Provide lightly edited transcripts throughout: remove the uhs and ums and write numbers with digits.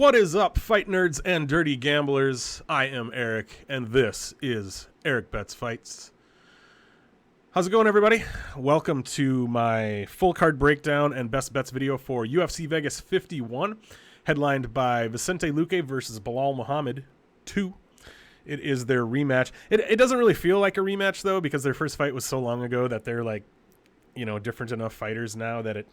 What is up, fight nerds and dirty gamblers? I am Erik, and this is Erik Bets Fights. How's it going, everybody? Welcome to my full card breakdown and best bets video for UFC Vegas 51, headlined by Vicente Luque versus Belal Muhammad 2. It is their rematch. It doesn't really feel like a rematch, though, because their first fight was so long ago that they're like, different enough fighters now that it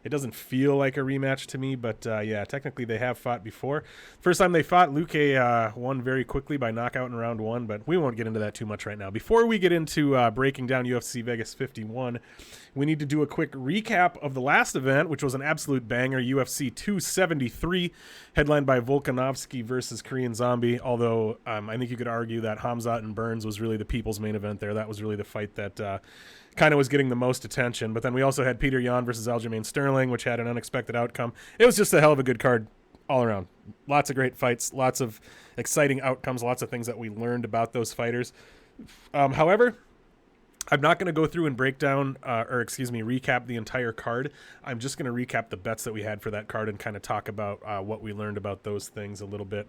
doesn't feel like a rematch to me, but yeah, technically they have fought before. First time they fought, Luque won very quickly by knockout in round 1, but we won't get into that too much right now. Before we get into breaking down UFC Vegas 51, we need to do a quick recap of the last event, which was an absolute banger, UFC 273, headlined by Volkanovski versus Korean Zombie, although I think you could argue that Khamzat and Burns was really the people's main event there. That was really the fight that kind of was getting the most attention. But then we also had Peter Yan versus Aljamain Sterling, which had an unexpected outcome. It was just a hell of a good card all around. Lots of great fights, lots of exciting outcomes, lots of things that we learned about those fighters. However, I'm not going to go through and recap the entire card. I'm just going to recap the bets that we had for that card and kind of talk about what we learned about those things a little bit.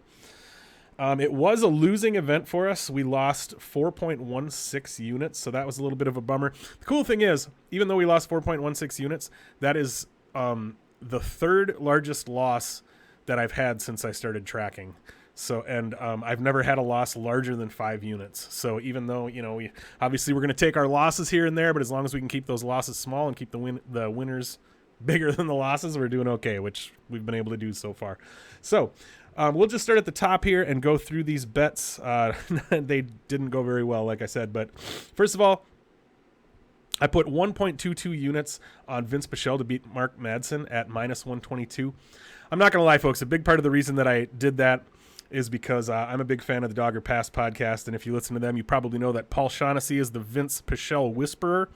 It was a losing event for us. We lost 4.16 units, so that was a little bit of a bummer. The cool thing is, even though we lost 4.16 units, that is the third largest loss that I've had since I started tracking. So, and I've never had a loss larger than 5 units. So even though, we're going to take our losses here and there, but as long as we can keep those losses small and keep the winners bigger than the losses, we're doing okay, which we've been able to do so far. So we'll just start at the top here and go through these bets. They didn't go very well, like I said. But first of all, I put 1.22 units on Vince Pichel to beat Mark Madsen at minus 122. I'm not going to lie, folks. A big part of the reason that I did that is because I'm a big fan of the Dogger Pass podcast. And if you listen to them, you probably know that Paul Shaughnessy is the Vince Pichel whisperer.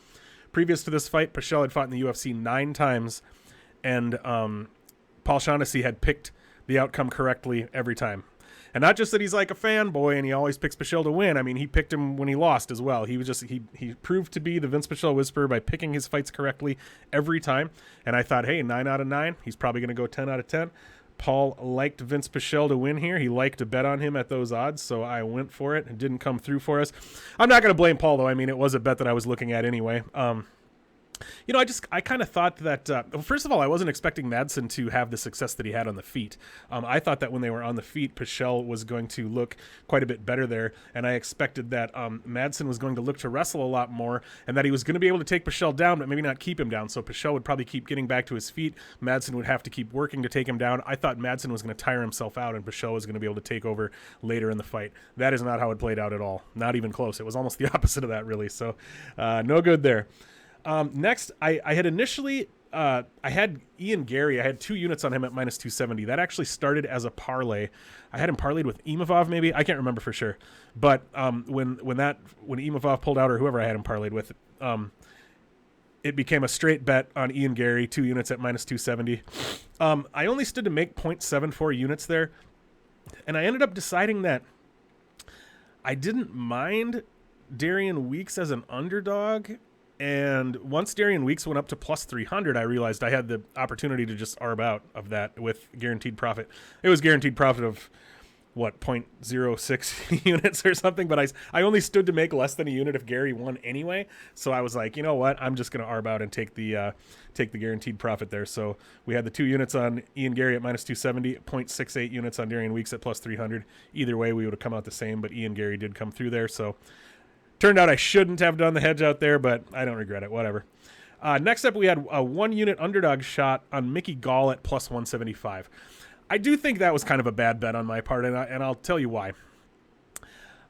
Previous to this fight, Pichel had fought in the UFC 9 times. And Paul Shaughnessy had picked the outcome correctly every time. And not just that he's like a fanboy and he always picks Pichel to win. I mean, he picked him when he lost as well. He was just he proved to be the Vince Pichel whisperer by picking his fights correctly every time. And I thought, hey, 9 out of 9, he's probably going to go 10 out of 10. Paul liked Vince Pichel to win here. He liked to bet on him at those odds, so I went for it. It didn't come through for us. I'm not going to blame Paul, though. I mean, it was a bet that I was looking at anyway. I kind of thought that, first of all, I wasn't expecting Madsen to have the success that he had on the feet. I thought that when they were on the feet, Pichel was going to look quite a bit better there, and I expected that Madsen was going to look to wrestle a lot more, and that he was going to be able to take Pichel down, but maybe not keep him down. So Pichel would probably keep getting back to his feet. Madsen would have to keep working to take him down. I thought Madsen was going to tire himself out, and Pichel was going to be able to take over later in the fight. That is not how it played out at all. Not even close. It was almost the opposite of that, really. So no good there. Next, I had initially, I had Ian Gary. I had 2 units on him at minus 270. That actually started as a parlay. I had him parlayed with Imavov, maybe. I can't remember for sure. But when Imavov pulled out, or whoever I had him parlayed with, it became a straight bet on Ian Gary, 2 units at minus 270. I only stood to make 0.74 units there. And I ended up deciding that I didn't mind Darian Weeks as an underdog. And once Darian Weeks went up to plus 300, I realized I had the opportunity to just arb out of that with guaranteed profit. It was guaranteed profit of, 0.06 units or something, but I only stood to make less than a unit if Gary won anyway. So I was like, you know what? I'm just going to arb out and take the guaranteed profit there. So we had the 2 units on Ian Gary at minus 270, 0.68 units on Darian Weeks at plus 300. Either way, we would have come out the same, but Ian Gary did come through there. So turned out I shouldn't have done the hedge out there, but I don't regret it. Whatever. Next up, we had a 1-unit underdog shot on Mickey Gall at plus 175. I do think that was kind of a bad bet on my part, and I'll tell you why.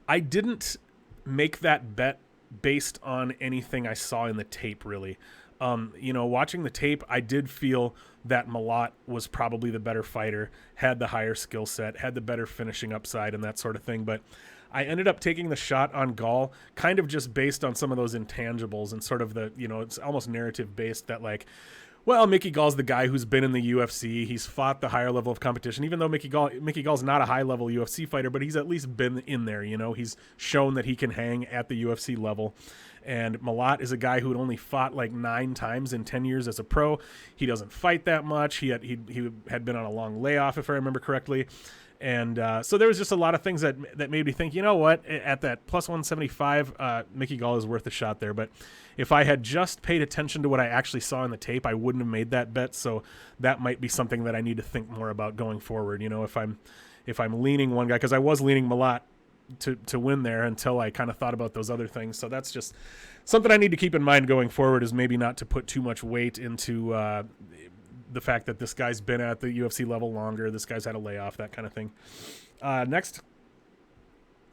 I didn't make that bet based on anything I saw in the tape, really. Watching the tape, I did feel that Malott was probably the better fighter, had the higher skill set, had the better finishing upside and that sort of thing, but I ended up taking the shot on Gall kind of just based on some of those intangibles and sort of the, it's almost narrative based that like, well, Mickey Gall's the guy who's been in the UFC. He's fought the higher level of competition, even though Mickey Gall's not a high level UFC fighter, but he's at least been in there. He's shown that he can hang at the UFC level. And Malat is a guy who had only fought like 9 times in 10 years as a pro. He doesn't fight that much. He had been on a long layoff, if I remember correctly. And so there was just a lot of things that made me think, you know what, at that plus 175, Mickey Gall is worth a shot there. But if I had just paid attention to what I actually saw in the tape, I wouldn't have made that bet. So that might be something that I need to think more about going forward. You know, if I'm leaning one guy, because I was leaning Malat to win there until I kind of thought about those other things. So that's just something I need to keep in mind going forward, is maybe not to put too much weight into the fact that this guy's been at the UFC level longer, this guy's had a layoff, that kind of thing. Next,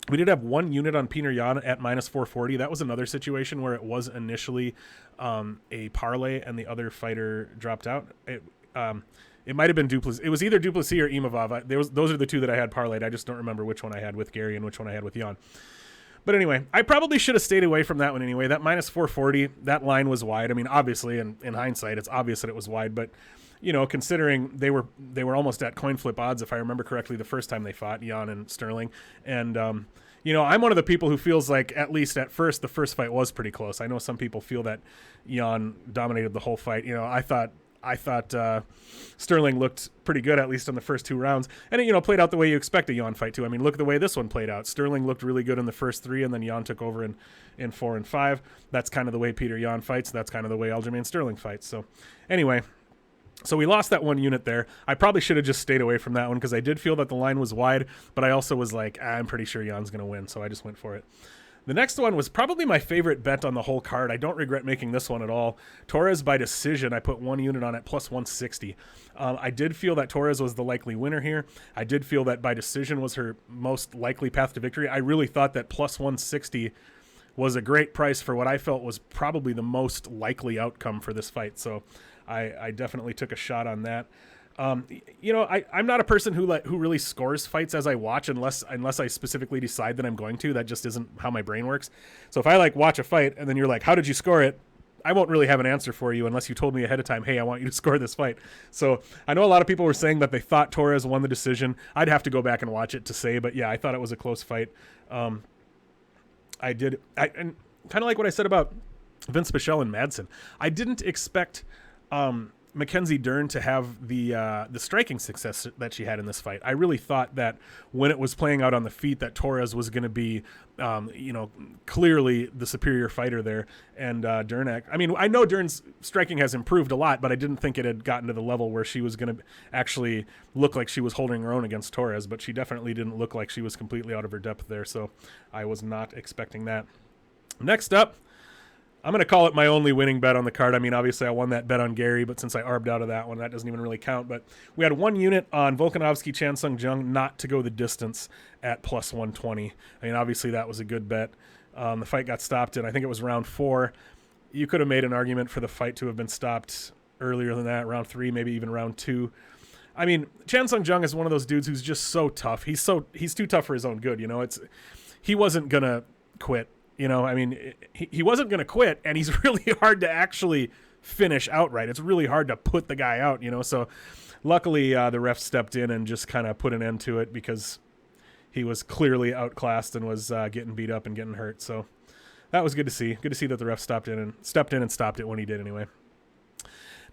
we did have 1 unit on Peter Yan at minus 440. That was another situation where it was initially a parlay and the other fighter dropped out. It might have been Duplessis. It was either Duplessis or Imavov. Those are the two that I had parlayed. I just don't remember which one I had with Gary and which one I had with Yan. But anyway, I probably should have stayed away from that one anyway. That minus 440, that line was wide. I mean, obviously, in hindsight, it's obvious that it was wide, but you know, considering they were almost at coin flip odds, if I remember correctly, the first time they fought, Yan and Sterling. And, you know, I'm one of the people who feels like, at least at first, the first fight was pretty close. I know some people feel that Yan dominated the whole fight. You know, I thought Sterling looked pretty good, at least in the first 2 rounds. And it, you know, played out the way you expect a Yan fight to. I mean, look at the way this one played out. Sterling looked really good in the first 3, and then Yan took over in 4 and 5. That's kind of the way Peter Yan fights. That's kind of the way Aljamain Sterling fights. So anyway, so we lost that 1 unit there. I probably should have just stayed away from that one because I did feel that the line was wide, but I also was like, I'm pretty sure Yan's going to win, so I just went for it. The next one was probably my favorite bet on the whole card. I don't regret making this one at all. Torres by decision. I put 1 unit on it plus 160. I did feel that Torres was the likely winner here. I did feel that by decision was her most likely path to victory. I really thought that plus 160 was a great price for what I felt was probably the most likely outcome for this fight. So I definitely took a shot on that. You know, I'm not a person who really scores fights as I watch unless I specifically decide that I'm going to. That just isn't how my brain works. So if I watch a fight and then you're like, how did you score it? I won't really have an answer for you unless you told me ahead of time, hey, I want you to score this fight. So I know a lot of people were saying that they thought Torres won the decision. I'd have to go back and watch it to say, but yeah, I thought it was a close fight. And kind of like what I said about Vince Pichel and Madsen. I didn't expect Mackenzie Dern to have the striking success that she had in this fight. I really thought that when it was playing out on the feet that Torres was going to be, you know, clearly the superior fighter there. And Dern, I mean, I know Dern's striking has improved a lot, but I didn't think it had gotten to the level where she was going to actually look like she was holding her own against Torres, but she definitely didn't look like she was completely out of her depth there. So I was not expecting that. Next up, I'm going to call it my only winning bet on the card. I mean, obviously I won that bet on Gary, but since I arbed out of that one, that doesn't even really count. But we had 1 unit on Volkanovski Chan Sung Jung not to go the distance at plus 120. I mean, obviously that was a good bet. The fight got stopped in, I think it was round 4. You could have made an argument for the fight to have been stopped earlier than that, round 3, maybe even round 2. I mean, Chan Sung Jung is one of those dudes who's just so tough. He's too tough for his own good, you know. He wasn't going to quit. You know, I mean, he wasn't going to quit, and he's really hard to actually finish outright. It's really hard to put the guy out, you know. So luckily the ref stepped in and just kind of put an end to it because he was clearly outclassed and was getting beat up and getting hurt. So that was good to see. Good to see that the ref stepped in and stopped it when he did anyway.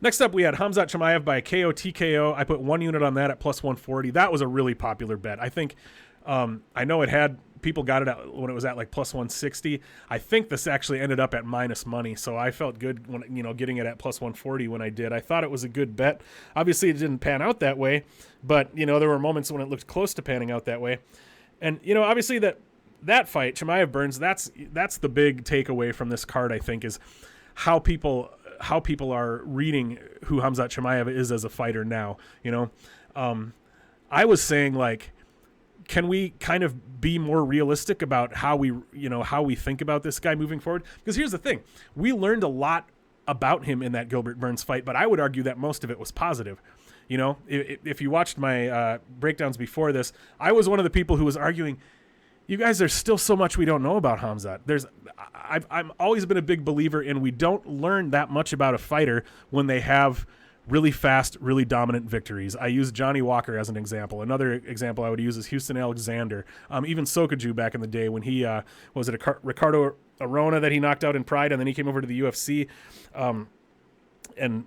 Next up, we had Khamzat Chimaev by KO TKO. I put 1 unit on that at plus 140. That was a really popular bet. I think I know it had people got it at, when it was at like plus 160. I think this actually ended up at minus money, so I felt good when, you know, getting it at plus 140 when I did. I thought it was a good bet. Obviously, it didn't pan out that way, but you know, there were moments when it looked close to panning out that way. And you know, obviously that fight, Chimaev Burns, that's the big takeaway from this card. I think is how people are reading who Khamzat Chimaev is as a fighter now. You know, I was saying like, can we kind of be more realistic about how we think about this guy moving forward? Because here's the thing. We learned a lot about him in that Gilbert Burns fight, but I would argue that most of it was positive. You know, if you watched my breakdowns before this, I was one of the people who was arguing, you guys, there's still so much we don't know about Khamzat. I've always been a big believer in we don't learn that much about a fighter when they have really fast, really dominant victories. I use Johnny Walker as an example. Another example I would use is Houston Alexander. Even Sokaju back in the day when he was it Ricardo Arona that he knocked out in Pride, and then he came over to the UFC. And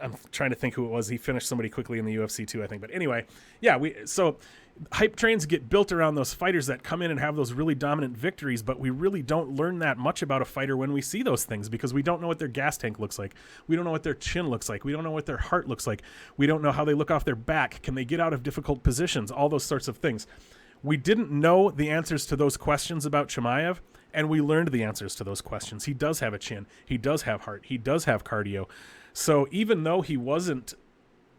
I'm trying to think who it was. He finished somebody quickly in the UFC too, I think. But anyway, yeah, so hype trains get built around those fighters that come in and have those really dominant victories, but we really don't learn that much about a fighter when we see those things, because we don't know what their gas tank looks like. We don't know what their chin looks like. We don't know what their heart looks like. We don't know how they look off their back. Can they get out of difficult positions? All those sorts of things. We didn't know the answers to those questions about Chimaev, and we learned the answers to those questions. He does have a chin. He does have heart. He does have cardio. So even though he wasn't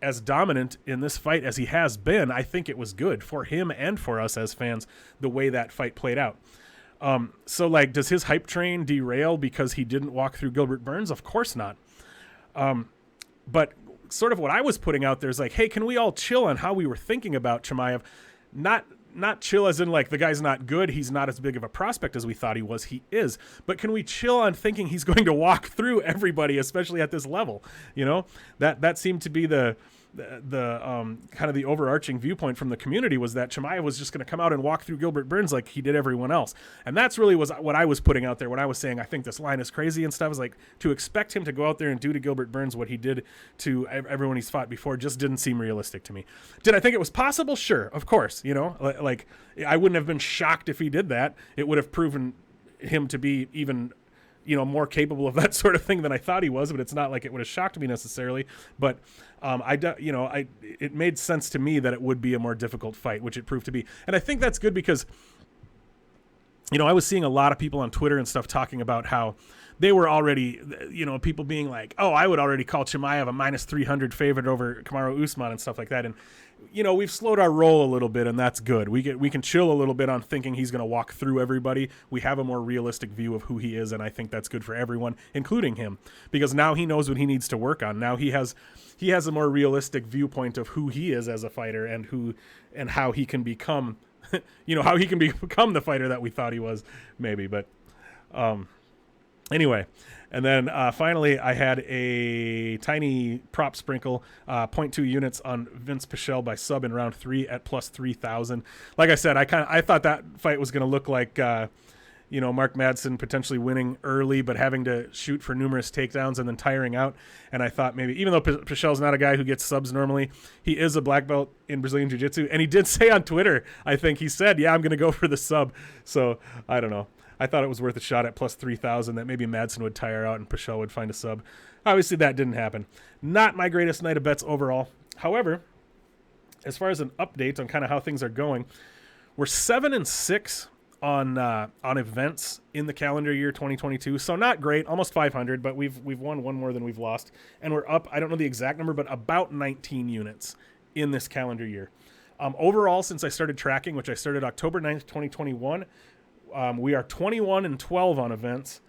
as dominant in this fight as he has been, I think it was good for him and for us as fans, the way that fight played out. So, like, does his hype train derail because he didn't walk through Gilbert Burns? Of course not. But sort of what I was putting out there is like, hey, can we all chill on how we were thinking about Chimaev? Not chill as in like the guy's not good, he's not as big of a prospect as we thought he was. He is. But can we chill on thinking he's going to walk through everybody, especially at this level? You know, that seemed to be the kind of the overarching viewpoint from the community, was that Chimaev was just going to come out and walk through Gilbert Burns like he did everyone else. And that's really was what I was putting out there when I was saying I think this line is crazy and stuff. Is like, to expect him to go out there and do to Gilbert Burns what he did to everyone he's fought before just didn't seem realistic to me. Did I think it was possible? Sure, of course. You know, like I wouldn't have been shocked if he did that. It would have proven him to be even, you know, more capable of that sort of thing than I thought he was, but it's not like it would have shocked me necessarily. But it made sense to me that it would be a more difficult fight, which it proved to be. And I think that's good because, you know, I was seeing a lot of people on Twitter and stuff talking about how they were already, you know, people being like, oh, I would already call Chimaev a minus 300 favorite over Kamaru Usman and stuff like that. And, you know, we've slowed our roll a little bit, and that's good. We can chill a little bit on thinking he's going to walk through everybody. We have a more realistic view of who he is, and I think that's good for everyone, including him, because now he knows what he needs to work on. Now he has a more realistic viewpoint of who he is as a fighter and how he can become, you know, how he can become the fighter that we thought he was, maybe. But anyway, and then finally I had a tiny prop sprinkle, 0.2 units on Vince Pichel by sub in round 3 at plus 3,000. Like I said, I thought that fight was going to look like, you know, Mark Madsen potentially winning early, but having to shoot for numerous takedowns and then tiring out. And I thought maybe, even though Pichel's not a guy who gets subs normally, he is a black belt in Brazilian Jiu-Jitsu. And he did say on Twitter, I think he said, yeah, I'm going to go for the sub. So I don't know. I thought it was worth a shot at plus 3,000 that maybe Madsen would tire out and Pichel would find a sub. Obviously, that didn't happen. Not my greatest night of bets overall. However, as far as an update on kind of how things are going, we're 7-6 on events in the calendar year 2022. So not great, almost 500, but we've won one more than we've lost, and we're up, I don't know the exact number, but about 19 units in this calendar year. Overall, since I started tracking, which I started October 9th, 2021, we are 21-12 on events.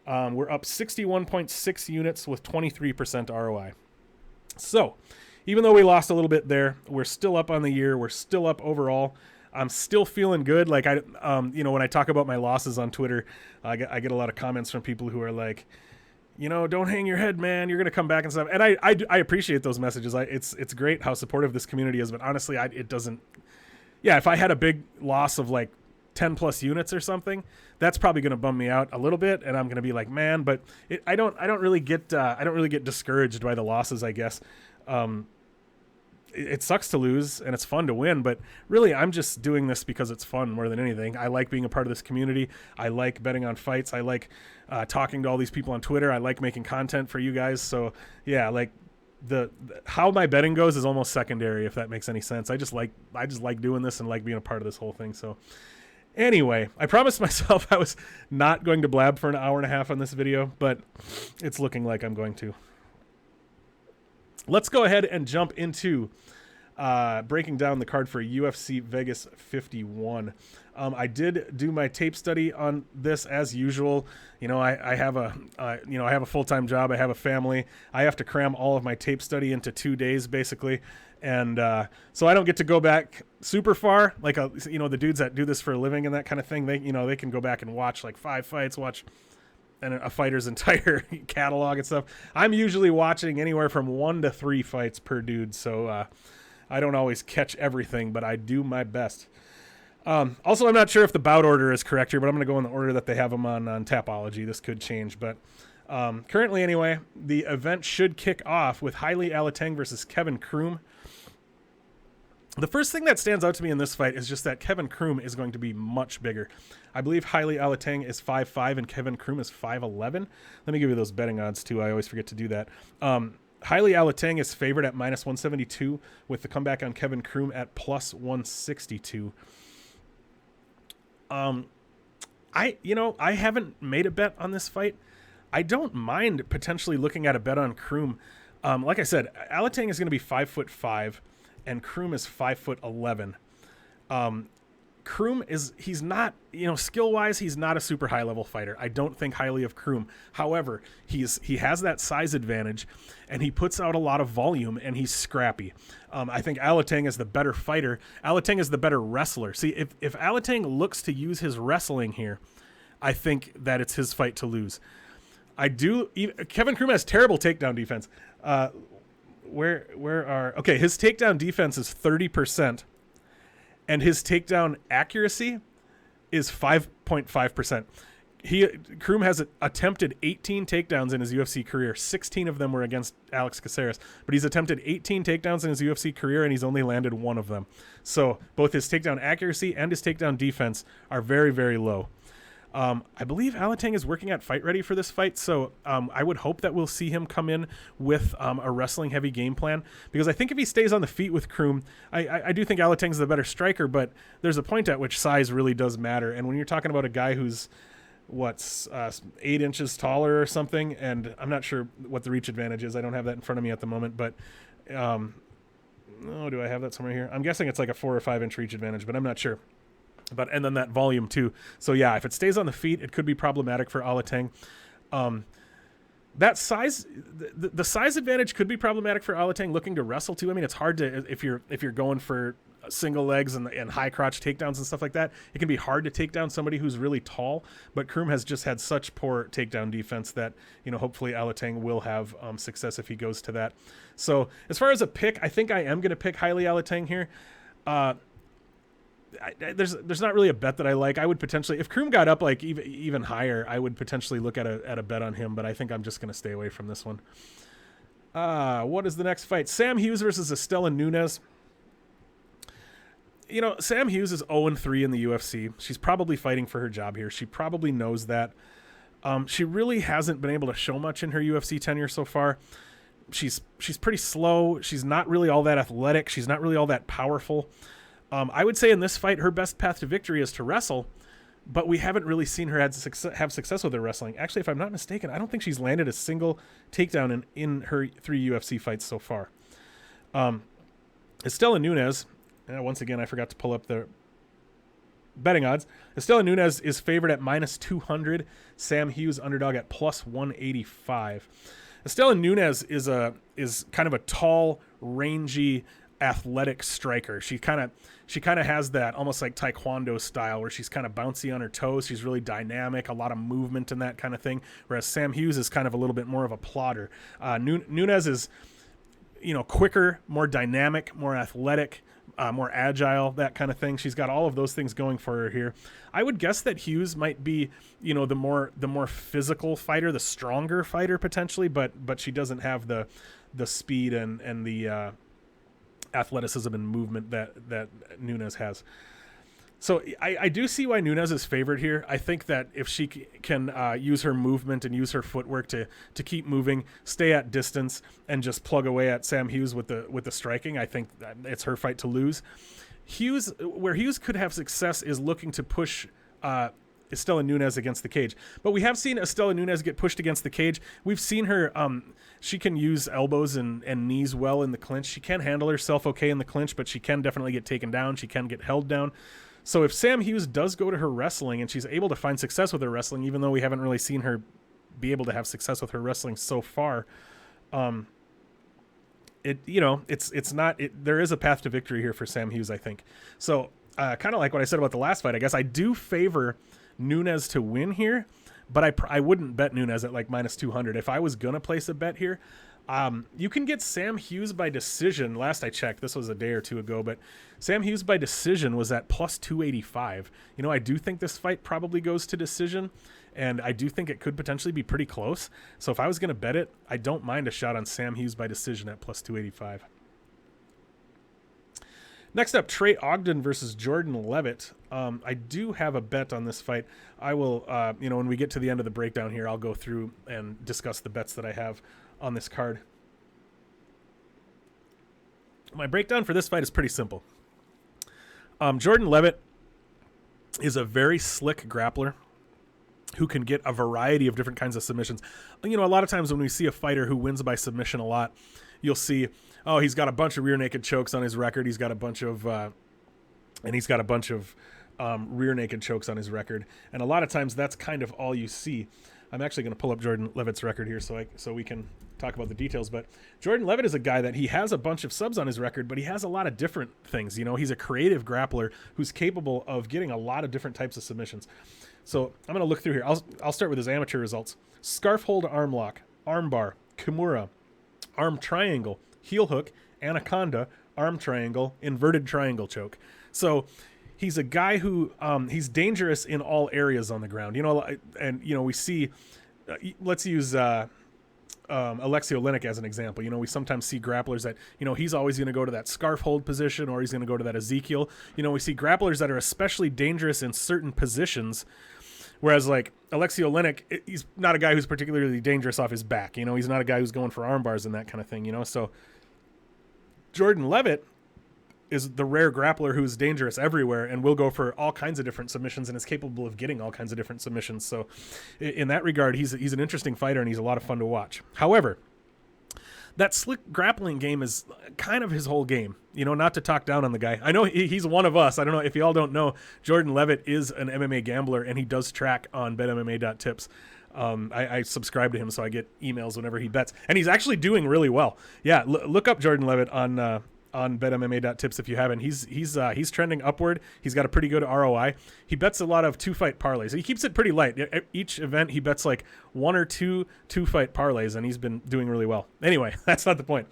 We're up 61.6 units with 23% ROI. So even though we lost a little bit there, we're still up on the year. We're still up overall. I'm still feeling good. Like you know, when I talk about my losses on Twitter, I get a lot of comments from people who are like, you know, don't hang your head, man. You're going to come back and stuff. And I appreciate those messages. It's great how supportive this community is, but honestly, it doesn't. Yeah, if I had a big loss of like 10 plus units or something, that's probably going to bum me out a little bit, and I'm going to be like, man. But I don't really get discouraged by the losses, I guess. It sucks to lose and it's fun to win, but really I'm just doing this because it's fun more than anything. I like being a part of this community. I like betting on fights. I like talking to all these people on Twitter. I like making content for you guys. So yeah, like the how my betting goes is almost secondary, if that makes any sense. I just like doing this and like being a part of this whole thing. So anyway, I promised myself I was not going to blab for an hour and a half on this video, but it's looking like I'm going to. Let's go ahead and jump into breaking down the card for UFC Vegas 51. I did do my tape study on this as usual. You know, I have a full-time job. I have a family. I have to cram all of my tape study into 2 days basically. And so I don't get to go back super far. Like, you know, the dudes that do this for a living and that kind of thing, they can go back and watch like 5 fights, watch a fighter's entire catalog and stuff. I'm usually watching anywhere from 1 to 3 fights per dude, so I don't always catch everything, but I do my best. Also, I'm not sure if the bout order is correct here, but I'm going to go in the order that they have them on Tapology. This could change, but currently anyway, the event should kick off with Haile Alateng versus Kevin Croom. The first thing that stands out to me in this fight is just that Kevin Croom is going to be much bigger. I believe Haile Alateng is 5'5" and Kevin Croom is 5'11". Let me give you those betting odds too. I always forget to do that. Haile Alateng is favored at -172 with the comeback on Kevin Croom at +162. I haven't made a bet on this fight. I don't mind potentially looking at a bet on Croom. Like I said, Alateng is going to be 5'5", and Croom is 5'11". Croom he's not, skill-wise, he's not a super high-level fighter. I don't think highly of Croom. However, he has that size advantage, and he puts out a lot of volume, and he's scrappy. I think Alateng is the better fighter. Alateng is the better wrestler. See, if Alateng looks to use his wrestling here, I think that it's his fight to lose. Kevin Croom has terrible takedown defense. His takedown defense is 30%. And his takedown accuracy is 5.5%. Croom has attempted 18 takedowns in his UFC career. 16 of them were against Alex Caceres. But he's attempted 18 takedowns in his UFC career, and he's only landed one of them. So both his takedown accuracy and his takedown defense are very, very low. I believe Alateng is working at Fight Ready for this fight, so I would hope that we'll see him come in with a wrestling-heavy game plan, because I think if he stays on the feet with Croom, I do think Alateng's the better striker, but there's a point at which size really does matter, and when you're talking about a guy who's 8 inches taller or something, and I'm not sure what the reach advantage is. I don't have that in front of me at the moment, but do I have that somewhere here? I'm guessing it's like a 4 or 5 inch reach advantage, but I'm not sure. And then that volume too. So yeah, if it stays on the feet, it could be problematic for Alateng. That size, the size advantage could be problematic for Alateng looking to wrestle too. I mean, it's hard to if you're going for single legs and high crotch takedowns and stuff like that. It can be hard to take down somebody who's really tall. But Croom has just had such poor takedown defense that hopefully Alateng will have success if he goes to that. So as far as a pick, I think I am going to pick Haile Alateng here. There's not really a bet that I like. I would potentially, if Croom got up like even higher, I would potentially look at a bet on him, but I think I'm just going to stay away from this one. What is the next fight? Sam Hughes versus Estela Nunes. Sam Hughes is 0-3 in the UFC. She's probably fighting for her job here. She probably knows that. She really hasn't been able to show much in her UFC tenure so far. She's pretty slow. She's not really all that athletic. She's not really all that powerful. I would say in this fight, her best path to victory is to wrestle, but we haven't really seen her have success with her wrestling. Actually, if I'm not mistaken, I don't think she's landed a single takedown in her 3 UFC fights so far. Estela Nunes, once again, I forgot to pull up the betting odds. Estela Nunes is favored at -200. Sam Hughes underdog at +185. Estela Nunes is kind of a tall, rangy, athletic striker. She kind of has that almost like taekwondo style where she's kind of bouncy on her toes. She's really dynamic, a lot of movement and that kind of thing. Whereas Sam Hughes is kind of a little bit more of a plodder. Nunes is, quicker, more dynamic, more athletic, more agile, that kind of thing. She's got all of those things going for her here. I would guess that Hughes might be, the more physical fighter, the stronger fighter potentially, but she doesn't have the speed and the athleticism and movement that Nunes has. So I do see why Nunes is favored here. I think that if she can use her movement and use her footwork to keep moving, stay at distance, and just plug away at Sam Hughes with the striking, I think that it's her fight to lose. Where Hughes could have success is looking to push Estela Nunes against the cage. But we have seen Estela Nunes get pushed against the cage. We've seen her, she can use elbows and knees well in the clinch. She can handle herself okay in the clinch, but she can definitely get taken down. She can get held down. So if Sam Hughes does go to her wrestling and she's able to find success with her wrestling, even though we haven't really seen her be able to have success with her wrestling so far, there is a path to victory here for Sam Hughes, I think. So kind of like what I said about the last fight, I guess I do favor Nunes to win here, but I wouldn't bet Nunes at like minus 200. If I was going to place a bet here, you can get Sam Hughes by decision. Last I checked, this was a day or two ago, but Sam Hughes by decision was at plus 285. You know, I do think this fight probably goes to decision, and I do think it could potentially be pretty close. So if I was going to bet it, I don't mind a shot on Sam Hughes by decision at plus 285. Next up, Trey Ogden versus Jordan Leavitt. I do have a bet on this fight. I will, when we get to the end of the breakdown here, I'll go through and discuss the bets that I have on this card. My breakdown for this fight is pretty simple. Jordan Leavitt is a very slick grappler who can get a variety of different kinds of submissions. You know, a lot of times when we see a fighter who wins by submission a lot, you'll see, oh, he's got a bunch of rear naked chokes on his record. He's got a bunch of rear naked chokes on his record. And a lot of times that's kind of all you see. I'm actually going to pull up Jordan Leavitt's record here so we can talk about the details. But Jordan Leavitt is a guy that he has a bunch of subs on his record, but he has a lot of different things. You know, he's a creative grappler who's capable of getting a lot of different types of submissions. So I'm going to look through here. I'll start with his amateur results. Scarf hold arm lock, arm bar, kimura, arm triangle, heel hook, anaconda, arm triangle, inverted triangle choke. So he's a guy who he's dangerous in all areas on the ground. You know, and you know we see. Let's use Alexei Oleinik as an example. You know, we sometimes see grapplers that, you know, he's always going to go to that scarf hold position, or he's going to go to that Ezekiel. You know, we see grapplers that are especially dangerous in certain positions. Whereas, like, Alexei Oleinik, he's not a guy who's particularly dangerous off his back. You know, he's not a guy who's going for arm bars and that kind of thing, you know. So Jordan Leavitt is the rare grappler who's dangerous everywhere and will go for all kinds of different submissions and is capable of getting all kinds of different submissions. So in that regard, he's an interesting fighter and he's a lot of fun to watch. However, that slick grappling game is kind of his whole game, you know, not to talk down on the guy. I know he's one of us. I don't know if you all don't know, Jordan Leavitt is an MMA gambler and he does track on betmma.tips. I subscribe to him, so I get emails whenever he bets, and he's actually doing really well. Yeah. Look up Jordan Leavitt on betmma.tips if you haven't. He's trending upward. He's got a pretty good ROI. He bets a lot of 2-fight parlays. He keeps it pretty light. Each event he bets like 1 or 2 2-fight parlays, and he's been doing really well. Anyway, that's not the point.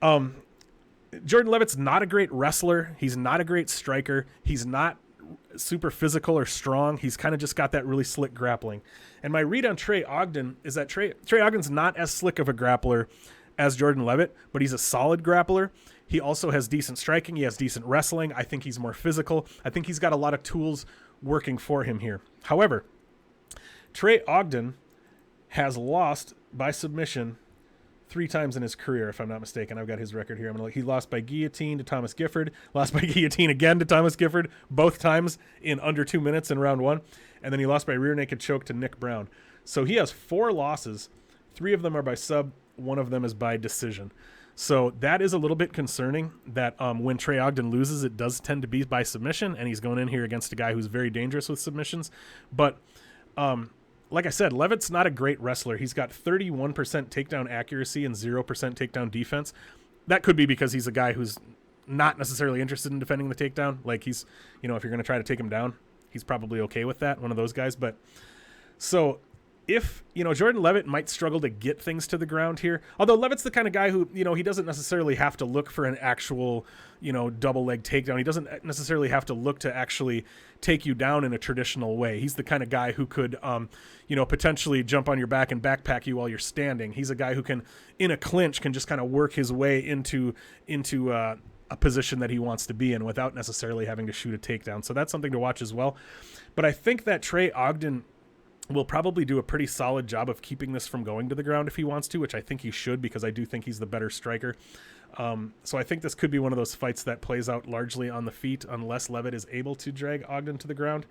Jordan Leavitt's not a great wrestler. He's not a great striker. He's not super physical or strong. He's kind of just got that really slick grappling. And my read on Trey Ogden is that Trey Ogden's not as slick of a grappler as Jordan Leavitt, but he's a solid grappler. He also has decent striking. He has decent wrestling. I think he's more physical. I think he's got a lot of tools working for him here. However, Trey Ogden has lost by submission 3 times in his career, if I'm not mistaken. I've got his record here. He lost by guillotine to Thomas Gifford, lost by guillotine again to Thomas Gifford, both times in under 2 minutes in round 1, and then he lost by rear naked choke to Nick Brown. So he has 4 losses. 3 of them are by sub. 1 of them is by decision. So that is a little bit concerning that when Trey Ogden loses, it does tend to be by submission, and he's going in here against a guy who's very dangerous with submissions. But like I said, Leavitt's not a great wrestler. He's got 31% takedown accuracy and 0% takedown defense. That could be because he's a guy who's not necessarily interested in defending the takedown. Like he's, you know, if you're going to try to take him down, he's probably okay with that, one of those guys. But so if, you know, Jordan Leavitt might struggle to get things to the ground here, although Leavitt's the kind of guy who, you know, he doesn't necessarily have to look for an actual, you know, double leg takedown. He doesn't necessarily have to look to actually take you down in a traditional way. He's the kind of guy who could, you know, potentially jump on your back and backpack you while you're standing. He's a guy who can, in a clinch, can just kind of work his way into a position that he wants to be in without necessarily having to shoot a takedown. So that's something to watch as well. But I think that Trey Ogden will probably do a pretty solid job of keeping this from going to the ground if he wants to, which I think he should, because I do think he's the better striker. So I think this could be one of those fights that plays out largely on the feet unless Leavitt is able to drag Ogden to the ground.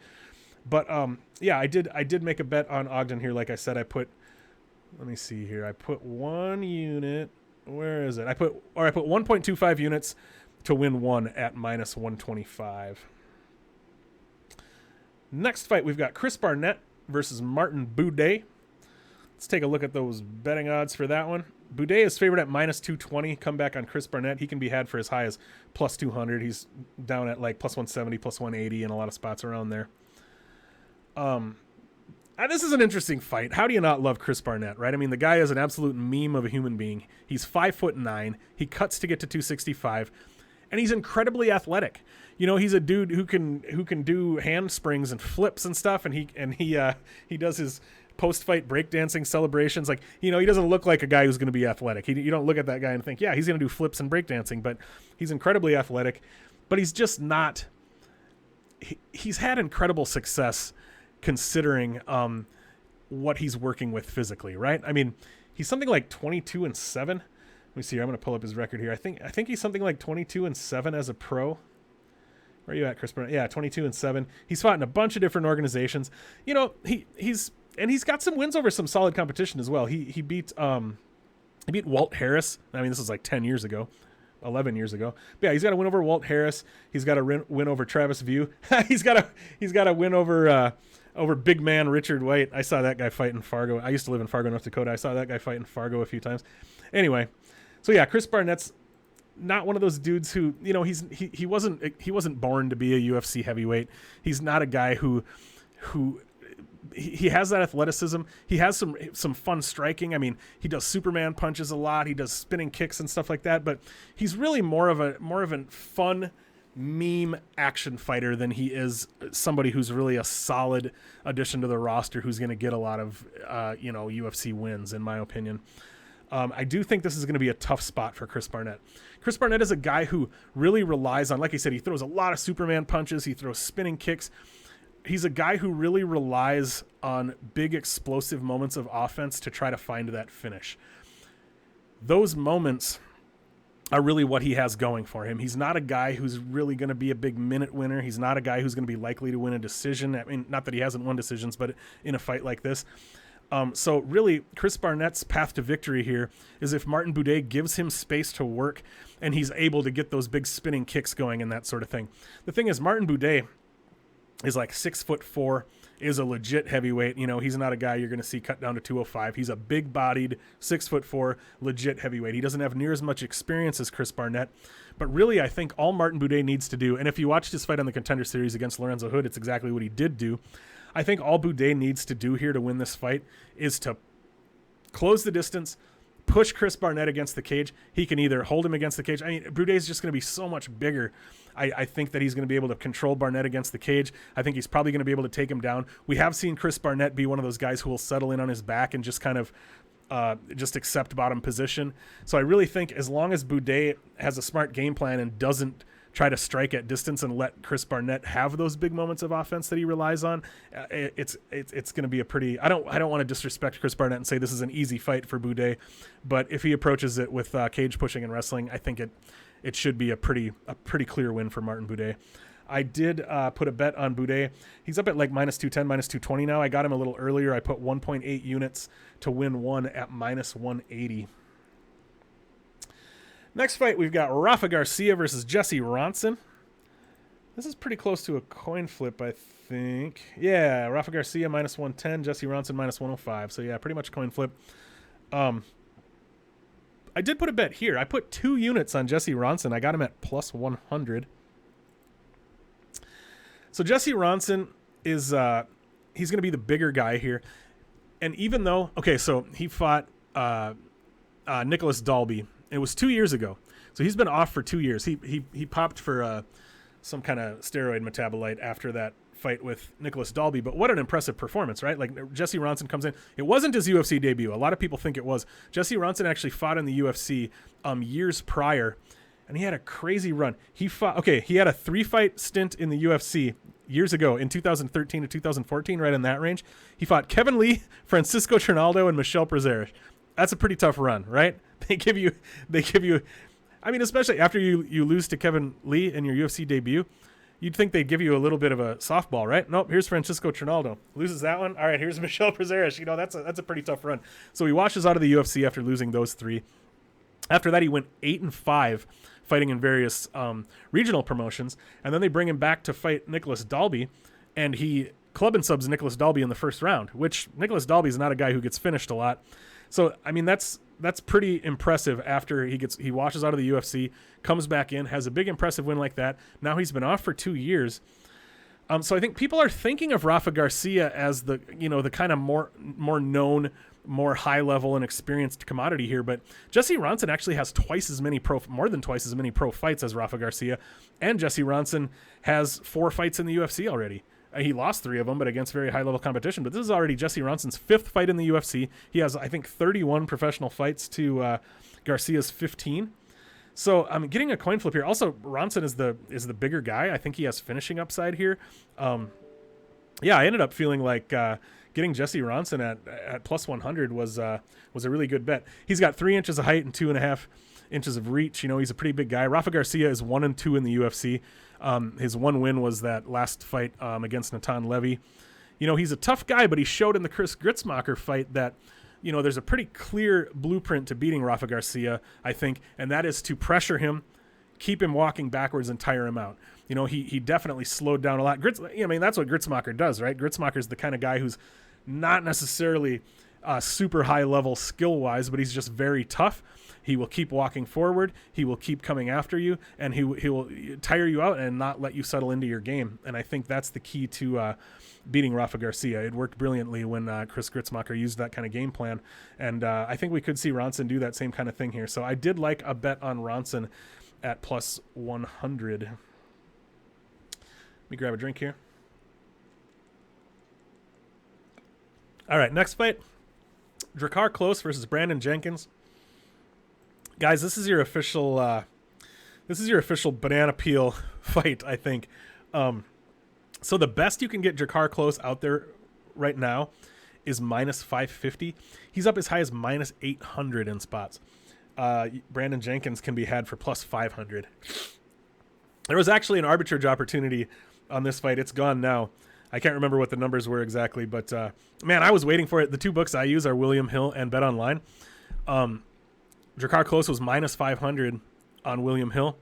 But yeah, I did make a bet on Ogden here. Like I said, let me see here. I put 1 unit. Where is it? I put 1.25 units to win 1 at minus 125. Next fight, we've got Chris Barnett versus Martin Buday. Let's take a look at those betting odds for that one. Buday is favored at minus 220. Comeback on Chris Barnett. He can be had for as high as plus 200. He's down at like plus 170, plus 180 in a lot of spots around there. This is an interesting fight. How do you not love Chris Barnett, right? I mean, the guy is an absolute meme of a human being. He's 5'9". He cuts to get to 265, and he's incredibly athletic. You know, he's a dude who can do handsprings and flips and stuff, and he does his post-fight breakdancing celebrations. Like, you know, he doesn't look like a guy who's going to be athletic. You don't look at that guy and think, yeah, he's going to do flips and breakdancing, but he's incredibly athletic. But he's just not. He's had incredible success considering what he's working with physically, right? I mean, he's something like 22-7. Let me see here. I'm going to pull up his record here. I think he's something like 22-7 as a pro. Where are you at, Chris Barnett? Yeah, 22-7. He's fought in a bunch of different organizations. You know, he's got some wins over some solid competition as well. He beat Walt Harris. I mean, this is like 10 years ago. 11 years ago. But yeah, he's got a win over Walt Harris. He's got a win over Travis View. he's got a win over big man Richard White. I saw that guy fight in Fargo. I used to live in Fargo, North Dakota. I saw that guy fight in Fargo a few times. Anyway, so yeah, Chris Barnett's not one of those dudes who, you know, he wasn't born to be a UFC heavyweight. He's not a guy who he has that athleticism. He has some fun striking. I mean, he does Superman punches a lot. He does spinning kicks and stuff like that. But he's really more of a fun meme action fighter than he is somebody who's really a solid addition to the roster who's going to get a lot of UFC wins, in my opinion. I do think this is going to be a tough spot for Chris Barnett. Chris Barnett is a guy who really relies on, like I said, he throws a lot of Superman punches. He throws spinning kicks. He's a guy who really relies on big explosive moments of offense to try to find that finish. Those moments are really what he has going for him. He's not a guy who's really going to be a big minute winner. He's not a guy who's going to be likely to win a decision. I mean, not that he hasn't won decisions, but in a fight like this. So really, Chris Barnett's path to victory here is if Martin Buday gives him space to work and he's able to get those big spinning kicks going and that sort of thing. The thing is, Martin Buday is like 6'4", is a legit heavyweight. You know, he's not a guy you're going to see cut down to 205. He's a big-bodied 6'4", legit heavyweight. He doesn't have near as much experience as Chris Barnett. But really, I think all Martin Buday needs to do, and if you watched his fight on the Contender Series against Lorenzo Hood, it's exactly what he did do. I think all Buday needs to do here to win this fight is to close the distance, push Chris Barnett against the cage. He can either hold him against the cage. I mean, Buday's just going to be so much bigger. I think that he's going to be able to control Barnett against the cage. I think he's probably going to be able to take him down. We have seen Chris Barnett be one of those guys who will settle in on his back and just kind of just accept bottom position. So I really think as long as Buday has a smart game plan and doesn't try to strike at distance and let Chris Barnett have those big moments of offense that he relies on, it's going to be a pretty. I don't want to disrespect Chris Barnett and say this is an easy fight for Buday, but if he approaches it with cage pushing and wrestling, I think it should be a pretty clear win for Martin Buday. I did put a bet on Buday. He's up at like -210, -220 now. I got him a little earlier. I put 1.8 units to win one at -180. Next fight, we've got Rafa Garcia versus Jesse Ronson. This is pretty close to a coin flip, I think. Yeah, Rafa Garcia -110, Jesse Ronson -105. So yeah, pretty much coin flip. I did put a bet here. I put 2 units on Jesse Ronson. I got him at +100. So Jesse Ronson is he's going to be the bigger guy here. And even though, okay, so he fought Nicholas Dalby. It was 2 years ago. So he's been off for 2 years. He popped for some kind of steroid metabolite after that fight with Nicholas Dalby. But what an impressive performance, right? Like Jesse Ronson comes in. It wasn't his UFC debut. A lot of people think it was. Jesse Ronson actually fought in the UFC years prior, and he had a crazy run. He had a 3-fight stint in the UFC years ago in 2013 to 2014, right in that range. He fought Kevin Lee, Francisco Trinaldo, and Michel Prazeres. That's a pretty tough run, right? They give you, I mean, especially after you lose to Kevin Lee in your UFC debut, you'd think they'd give you a little bit of a softball, right? Nope, here's Francisco Trinaldo. Loses that one. All right, here's Michel Prazeres. You know, that's a pretty tough run. So he washes out of the UFC after losing those 3. After that, he went 8-5, fighting in various regional promotions, and then they bring him back to fight Nicholas Dalby, and he club and subs Nicholas Dalby in the first round, which Nicholas Dalby is not a guy who gets finished a lot. So, I mean, that's pretty impressive after he washes out of the UFC, comes back in, has a big impressive win like that. Now he's been off for 2 years. So I think people are thinking of Rafa Garcia as the kind of more known, more high level and experienced commodity here, but Jesse Ronson actually has more than twice as many pro fights as Rafa Garcia, and Jesse Ronson has 4 fights in the UFC already. He lost 3 of them, but against very high level competition. But this is already Jesse Ronson's 5th fight in the UFC. He has, I think, 31 professional fights to Garcia's 15. So I'm getting a coin flip here. Also, Ronson is the bigger guy. I think he has finishing upside here. Yeah, I ended up feeling like getting Jesse Ronson at plus 100 was a really good bet. He's got 3 inches of height and 2.5 inches of reach. He's a pretty big guy. Rafa Garcia is 1-2 in the UFC. His one win was that last fight against Natan Levy. He's a tough guy, but he showed in the Chris Gritzmacher fight that there's a pretty clear blueprint to beating Rafa Garcia, I think, and that is to pressure him, keep him walking backwards, and tire him out. He definitely slowed down a lot. That's what Gritzmacher does, right? Gritzmacher's the kind of guy who's not necessarily super high level skill-wise, but he's just very tough. He will keep walking forward. He will keep coming after you, and he will tire you out and not let you settle into your game. And I think that's the key to beating Rafa Garcia. It worked brilliantly when Chris Gritzmacher used that kind of game plan, and I think we could see Ronson do that same kind of thing here. So I did like a bet on Ronson at plus 100. Let me grab a drink here. All right, next fight, Drakkar Klose versus Brandon Jenkins. Guys, this is your official banana peel fight, I think. So the best you can get Drakkar Klose out there right now is minus 550. He's up as high as minus 800 in spots. Brandon Jenkins can be had for plus 500. There was actually an arbitrage opportunity on this fight. It's gone now. I can't remember what the numbers were exactly, but man, I was waiting for it. The 2 books I use are William Hill and Bet Online. Drakkar Klose was minus 500 on William Hill,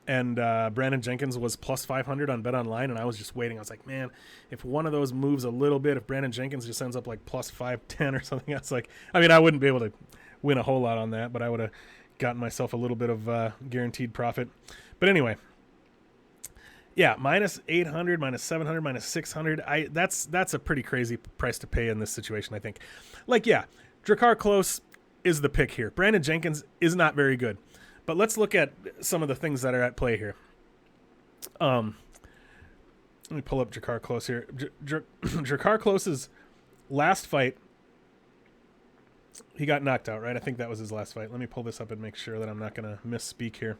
and Brandon Jenkins was plus 500 on Bet Online, and I was just waiting. I was like, man, if one of those moves a little bit, if Brandon Jenkins just ends up like plus 510 or something, that's like, I mean, I wouldn't be able to win a whole lot on that, but I would have gotten myself a little bit of guaranteed profit. But anyway, yeah, minus 800, minus 700, minus 600. That's a pretty crazy price to pay in this situation, I think. Like, yeah, Drakkar Klose is the pick here. Brandon Jenkins is not very good. But let's look at some of the things that are at play here. Let me pull up Drakkar Klose here. Drakkar Klose's last fight, he got knocked out, right? I think that was his last fight. Let me pull this up and make sure that I'm not going to misspeak here.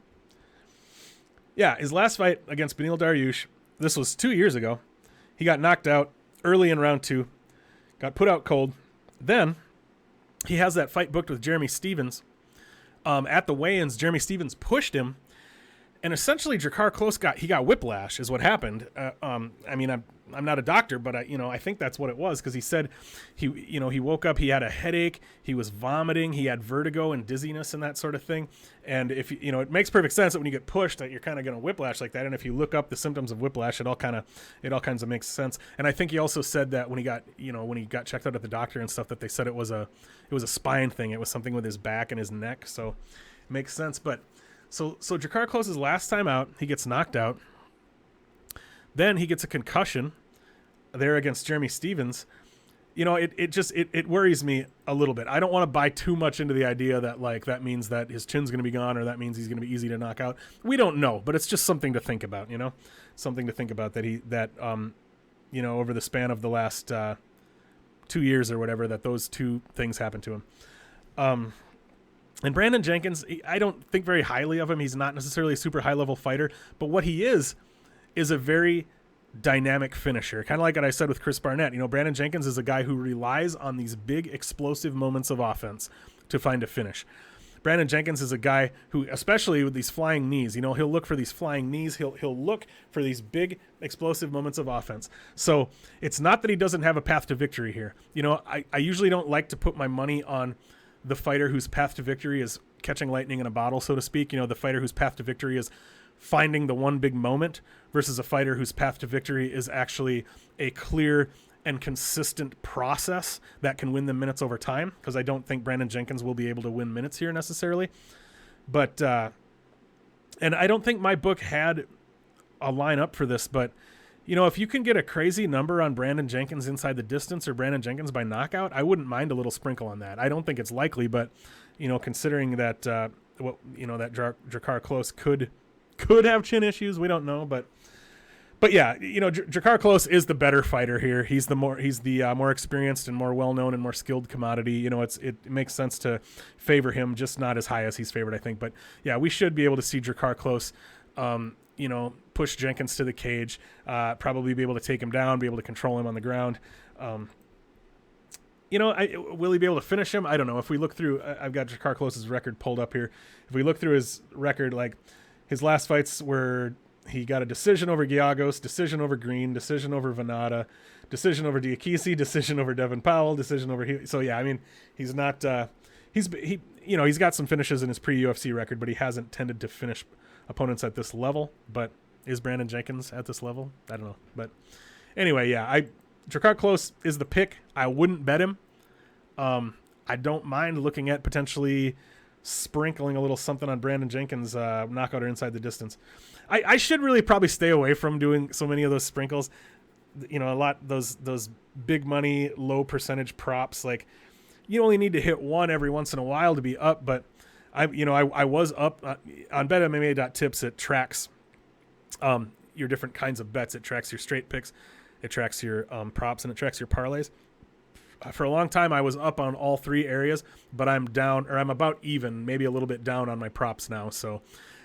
Yeah, his last fight against Beneil Dariush, this was 2 years ago. He got knocked out early in round 2, got put out cold. Then he has that fight booked with Jeremy Stephens. At the weigh-ins, Jeremy Stephens pushed him, and essentially Drakkar Klose got whiplash is what happened. I mean, I'm not a doctor, but I think that's what it was, because he said he woke up, he had a headache, he was vomiting, he had vertigo and dizziness and that sort of thing. And if it makes perfect sense that when you get pushed that you're kind of going to whiplash like that. And if you look up the symptoms of whiplash, it all kinds of makes sense. And I think he also said that when he got checked out at the doctor and stuff, that they said it was a spine thing. It was something with his back and his neck. So it makes sense. But so Drakkar Klose's last time out, he gets knocked out. Then he gets a concussion there against Jeremy Stephens. It worries me a little bit. I don't want to buy too much into the idea that like that means that his chin's going to be gone, or that means he's going to be easy to knock out. We don't know, but it's just something to think about, something to think about that over the span of the last 2 years or whatever, that those two things happened to him. And Brandon Jenkins, I don't think very highly of him. He's not necessarily a super high level fighter, but what he is a very dynamic finisher, kind of like what I said with Chris Barnett. Brandon Jenkins is a guy who relies on these big explosive moments of offense to find a finish. Brandon Jenkins is a guy who, especially with these flying knees, he'll look for these flying knees. He'll look for these big explosive moments of offense. So it's not that he doesn't have a path to victory here. I usually don't like to put my money on the fighter whose path to victory is catching lightning in a bottle, so to speak. The fighter whose path to victory is finding the one big moment, versus a fighter whose path to victory is actually a clear and consistent process that can win them minutes over time, because I don't think Brandon Jenkins will be able to win minutes here necessarily. But and I don't think my book had a line up for this, but if you can get a crazy number on Brandon Jenkins inside the distance or Brandon Jenkins by knockout, I wouldn't mind a little sprinkle on that. I don't think it's likely, but considering that that Drakkar Klose could have chin issues, we don't know, but yeah, Drakkar Klose is the better fighter here. He's the more experienced and more well-known and more skilled commodity. It makes sense to favor him, just not as high as he's favored, I think. But yeah, we should be able to see Drakkar Klose, push Jenkins to the cage, probably be able to take him down, be able to control him on the ground. Will he be able to finish him? I don't know. If we look through, I've got Drakkar Klose's record pulled up here. If we look through his record, like his last fights were, he got a decision over Giagos, decision over Green, decision over Venata, decision over Diakisi, decision over Devin Powell, decision over Hughes. So yeah, I mean, he's not, he's got some finishes in his pre-UFC record, but he hasn't tended to finish opponents at this level. But is Brandon Jenkins at this level? I don't know. But anyway, yeah, Drakkar Klose is the pick. I wouldn't bet him. I don't mind looking at potentially sprinkling a little something on Brandon Jenkins, knockout or inside the distance. I should really probably stay away from doing so many of those sprinkles. A lot those big money, low percentage props. Like, you only need to hit one every once in a while to be up. But I was up on BetMMA.tips. It tracks your different kinds of bets. It tracks your straight picks, it tracks your props, and it tracks your parlays. For a long time, I was up on all three areas, but I'm down, or I'm about even, maybe a little bit down on my props now. So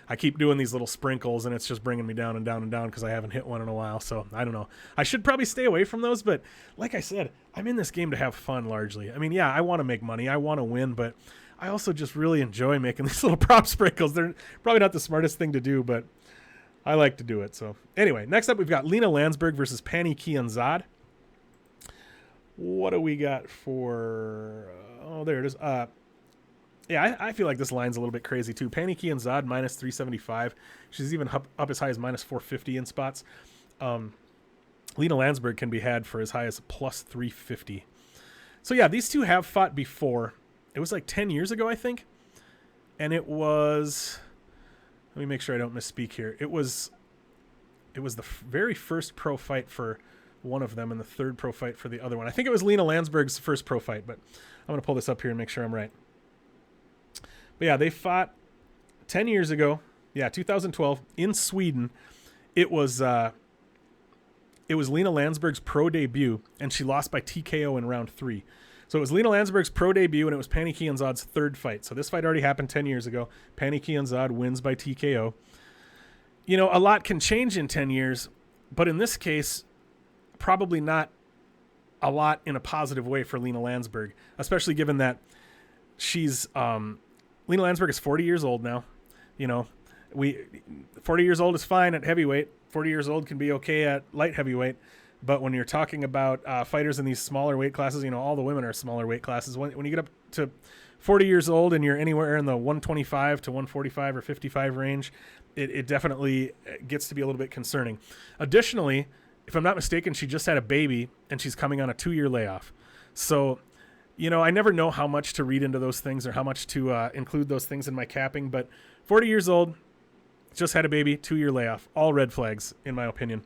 I keep doing these little sprinkles, and it's just bringing me down and down and down because I haven't hit one in a while. So I don't know. I should probably stay away from those, but like I said, I'm in this game to have fun largely. I mean, yeah, I want to make money. I want to win, but I also just really enjoy making these little prop sprinkles. They're probably not the smartest thing to do, but I like to do it. So anyway, next up, we've got Lena Lansberg versus Pani Kianzad. What do we got for... oh, there it is. Yeah, I feel like this line's a little bit crazy, too. Pani Kianzad, minus 375. She's even up as high as minus 450 in spots. Lena Lansberg can be had for as high as plus 350. So, yeah, these two have fought before. It was like 10 years ago, I think. And it was... let me make sure I don't misspeak here. It was the very first pro fight for one of them and the third pro fight for the other one. I think it was Lena Lansberg's first pro fight, but I'm going to pull this up here and make sure I'm right. But yeah, they fought 10 years ago. Yeah, 2012 in Sweden. It was Lena Lansberg's pro debut, and she lost by TKO in round 3. So it was Lena Lansberg's pro debut, and it was Pani Kianzad's third fight. So this fight already happened 10 years ago. Pani Kianzad wins by TKO. A lot can change in 10 years, but in this case, probably not a lot in a positive way for Lena Lansberg, especially given that she's Lena Lansberg is 40 years old now. 40 years old is fine at heavyweight. 40 years old can be okay at light heavyweight. But when you're talking about fighters in these smaller weight classes, all the women are smaller weight classes. When you get up to 40 years old and you're anywhere in the 125 to 145 or 55 range, it definitely gets to be a little bit concerning. Additionally, if I'm not mistaken, she just had a baby and she's coming on a 2-year layoff. So, I never know how much to read into those things or how much to include those things in my capping. But 40 years old, just had a baby, 2-year layoff, all red flags in my opinion.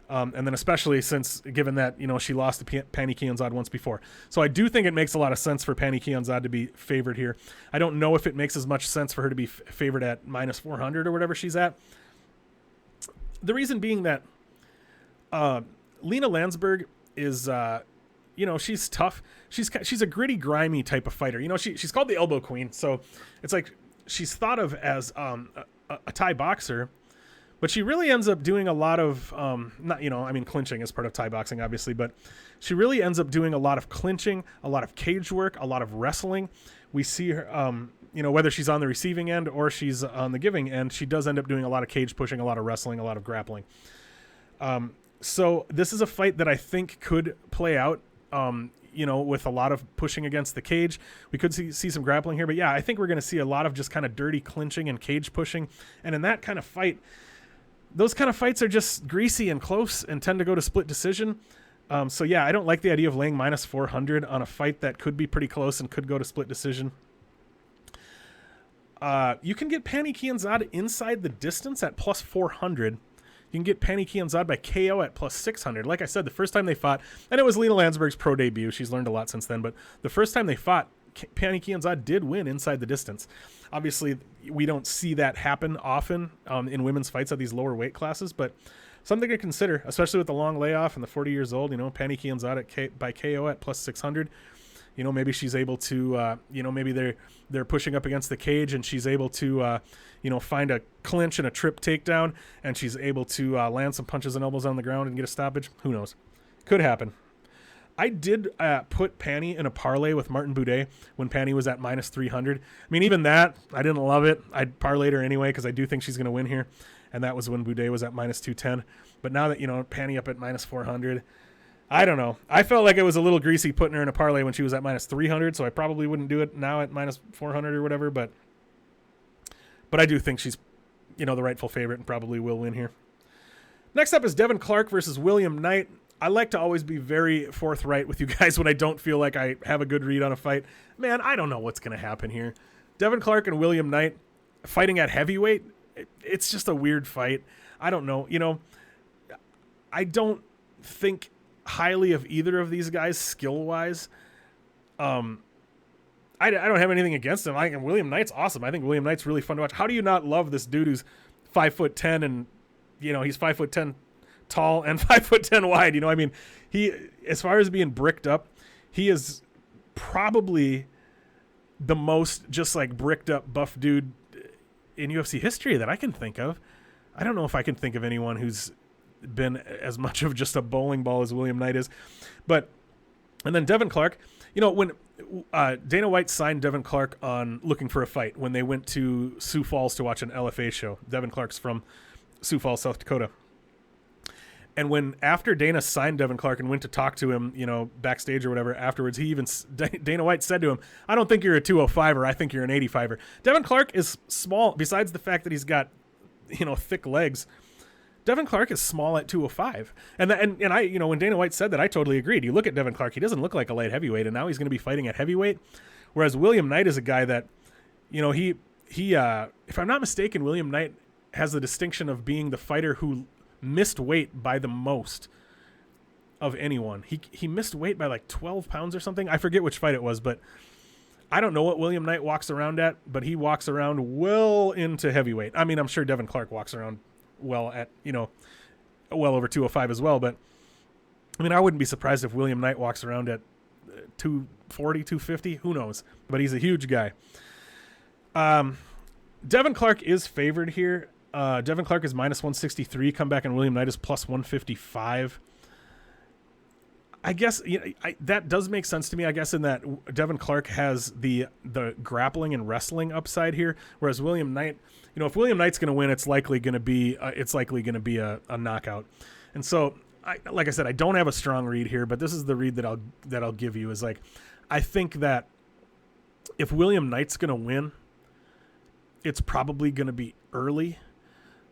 And then especially since, given that, she lost to Pani Kianzad once before. So I do think it makes a lot of sense for Pani Kianzad to be favored here. I don't know if it makes as much sense for her to be favored at minus 400 or whatever she's at. The reason being that Lena Lansberg is, she's tough. She's a gritty, grimy type of fighter. She's called the elbow queen. So it's like she's thought of as a Thai boxer. But she really ends up doing a lot of, clinching is part of Thai boxing, obviously, but she really ends up doing a lot of clinching, a lot of cage work, a lot of wrestling. We see her, whether she's on the receiving end or she's on the giving end, she does end up doing a lot of cage pushing, a lot of wrestling, a lot of grappling. So this is a fight that I think could play out, with a lot of pushing against the cage. We could see some grappling here, but yeah, I think we're going to see a lot of just kind of dirty clinching and cage pushing. And in that kind of fight, those kind of fights are just greasy and close and tend to go to split decision. So yeah, I don't like the idea of laying minus 400 on a fight that could be pretty close and could go to split decision. You can get Pani Kianzad inside the distance at plus 400. You can get Pani Kianzad by KO at plus 600. Like I said, the first time they fought, and it was Lena Lansberg's pro debut. She's learned a lot since then, but the first time they fought, Pani Kianzad did win inside the distance. Obviously, we don't see that happen often in women's fights at these lower weight classes, but something to consider, especially with the long layoff and the 40 years old. Pani Kianzad by KO at plus 600. Maybe she's able to, maybe they're pushing up against the cage and she's able to, find a clinch and a trip takedown, and she's able to land some punches and elbows on the ground and get a stoppage. Who knows? Could happen. I did put Pani in a parlay with Martin Buday when Pani was at minus 300. I mean, even that, I didn't love it. I parlayed her anyway because I do think she's going to win here, and that was when Buday was at minus 210. But now that, Pani up at minus 400, I don't know. I felt like it was a little greasy putting her in a parlay when she was at minus 300, so I probably wouldn't do it now at minus 400 or whatever, but I do think she's, the rightful favorite and probably will win here. Next up is Devin Clark versus William Knight. I like to always be very forthright with you guys when I don't feel like I have a good read on a fight. Man, I don't know what's going to happen here. Devin Clark and William Knight fighting at heavyweight, it's just a weird fight. I don't know. I don't think highly of either of these guys skill-wise. I don't have anything against him. I think William Knight's awesome. I think William Knight's really fun to watch. How do you not love this dude who's 5'10" and, he's 5'10" tall and 5'10" wide. He, as far as being bricked up, he is probably the most just like bricked up buff dude in UFC history that I can think of. I don't know if I can think of anyone who's been as much of just a bowling ball as William Knight is. And then Devin Clark, when Dana White signed Devin Clark on Looking for a Fight when they went to Sioux Falls to watch an LFA show. Devin Clark's from Sioux Falls, South Dakota. And after Dana signed Devin Clark and went to talk to him, backstage or whatever afterwards, Dana White said to him, "I don't think you're a 205er. I think you're an 85er." Devin Clark is small. Besides the fact that he's got, thick legs, Devin Clark is small at 205. And I, when Dana White said that, I totally agreed. You look at Devin Clark, he doesn't look like a light heavyweight, and now he's going to be fighting at heavyweight. Whereas William Knight is a guy that, he if I'm not mistaken, William Knight has the distinction of being the fighter who missed weight by the most of anyone. He missed weight by like 12 pounds or something. I forget which fight it was, but I don't know what William Knight walks around at, but he walks around well into heavyweight. I mean, I'm sure Devin Clark walks around well at, well over 205 as well, but I mean, I wouldn't be surprised if William Knight walks around at 240, 250, who knows, but he's a huge guy. Devin Clark is favored here. Devin Clark is minus 163. Comeback, and William Knight is plus 155. I guess that does make sense to me. I guess in that Devin Clark has the grappling and wrestling upside here, whereas William Knight, if William Knight's going to win, it's likely going to be a knockout. And so, like I said, I don't have a strong read here, but this is the read that I'll give you. Is like, I think that if William Knight's going to win, it's probably going to be early.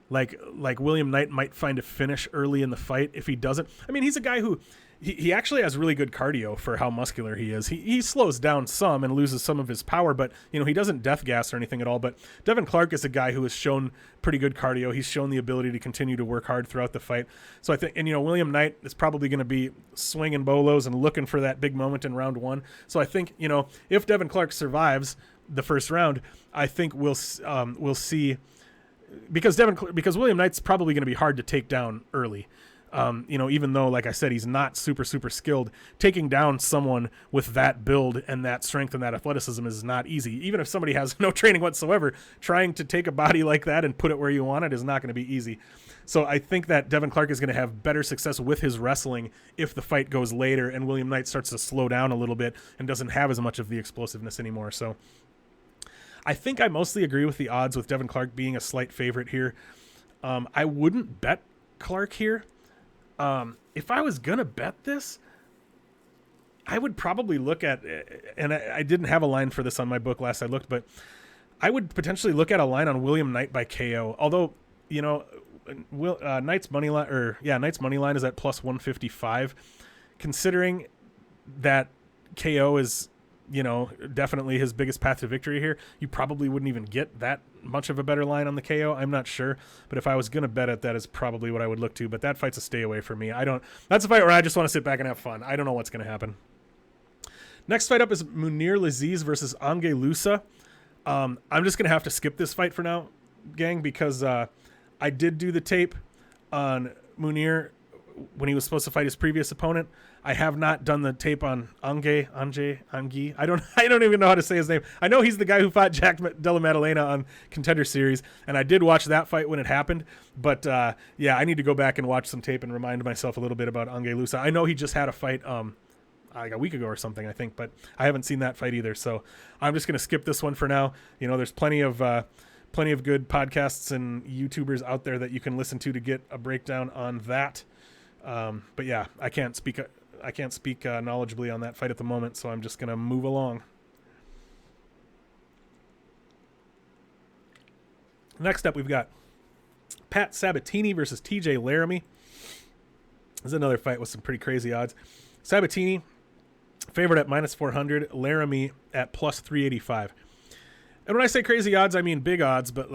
Like William Knight might find a finish early in the fight. If he doesn't, I mean, he's a guy who he actually has really good cardio for how muscular he is. He slows down some and loses some of his power, but he doesn't death gas or anything at all. But Devin Clark is a guy who has shown pretty good cardio. He's shown the ability to continue to work hard throughout the fight. So I think, William Knight is probably going to be swinging bolos and looking for that big moment in round one. So I think, if Devin Clark survives the first round, I think we'll see. Because William Knight's probably going to be hard to take down early. Even though, like I said, he's not super, super skilled, taking down someone with that build and that strength and that athleticism is not easy. Even if somebody has no training whatsoever, trying to take a body like that and put it where you want it is not going to be easy. So I think that Devin Clark is going to have better success with his wrestling if the fight goes later and William Knight starts to slow down a little bit and doesn't have as much of the explosiveness anymore. So I think I mostly agree with the odds with Devin Clark being a slight favorite here. I wouldn't bet Clark here. If I was going to bet this, I would probably look at, and I didn't have a line for this on my book last I looked, but I would potentially look at a line on William Knight by KO. Although, Knight's money line is at plus 155, considering that KO is, definitely his biggest path to victory here. You probably wouldn't even get that much of a better line on the KO. I'm not sure, but if I was going to bet it, that is probably what I would look to. But that fight's a stay away for me. That's a fight where I just want to sit back and have fun. I don't know what's going to happen. Next fight up is Munir Lazzez versus Ange Loosa. I'm just going to have to skip this fight for now, gang, because I did do the tape on Munir when he was supposed to fight his previous opponent. I have not done the tape on Ange. I don't even know how to say his name. I know he's the guy who fought Jack Della Maddalena on Contender Series, and I did watch that fight when it happened. But yeah, I need to go back and watch some tape and remind myself a little bit about Ange Loosa. I know he just had a fight like a week ago or something, I think, but I haven't seen that fight either. So I'm just going to skip this one for now. There's plenty of good podcasts and YouTubers out there that you can listen to get a breakdown on that. But yeah, I can't speak knowledgeably on that fight at the moment, so I'm just going to move along. Next up, we've got Pat Sabatini versus TJ Laramie. This is another fight with some pretty crazy odds. Sabatini, favored at -400, Laramie at +385. And when I say crazy odds, I mean big odds, but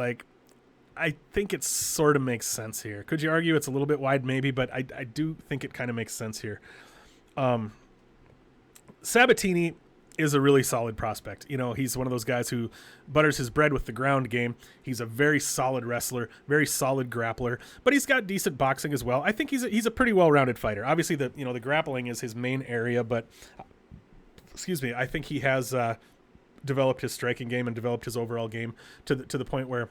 I think it sort of makes sense here. Could you argue it's a little bit wide? Maybe, but I do think it kind of makes sense here. Sabatini is a really solid prospect. He's one of those guys who butters his bread with the ground game. He's a very solid wrestler, very solid grappler, but he's got decent boxing as well. I think he's a pretty well-rounded fighter. Obviously, the grappling is his main area, but I think he has developed his striking game and developed his overall game to the point where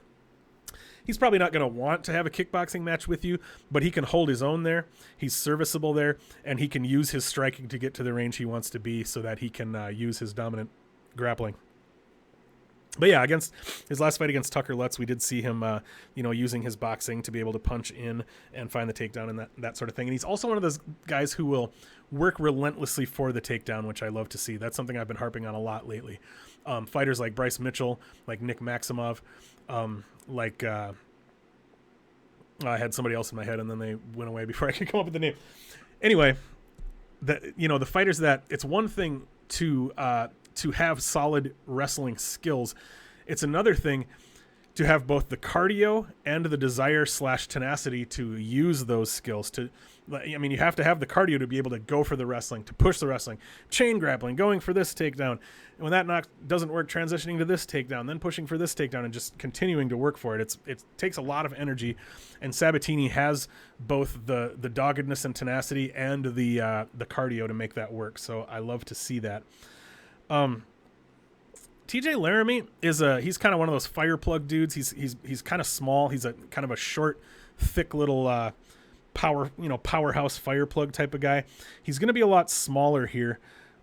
he's probably not going to want to have a kickboxing match with you, but he can hold his own there. He's serviceable there, and he can use his striking to get to the range he wants to be so that he can use his dominant grappling. But yeah, against his last fight against Tucker Lutz, we did see him, using his boxing to be able to punch in and find the takedown and that sort of thing. And he's also one of those guys who will work relentlessly for the takedown, which I love to see. That's something I've been harping on a lot lately. Fighters like Bryce Mitchell, like Nick Maximov, I had somebody else in my head and then they went away before I could come up with the name. Anyway, the fighters that it's one thing to have solid wrestling skills. It's another thing to have both the cardio and the desire / tenacity to use those skills. You have to have the cardio to be able to go for the wrestling, to push the wrestling, chain grappling, going for this takedown. And when that doesn't work, transitioning to this takedown, then pushing for this takedown and just continuing to work for it. It takes a lot of energy, and Sabatini has both the doggedness and tenacity and the cardio to make that work. So I love to see that. TJ Laramie he's kind of one of those fire plug dudes. He's kind of small. He's a kind of a short, thick little powerhouse fire plug type of guy. He's going to be a lot smaller here.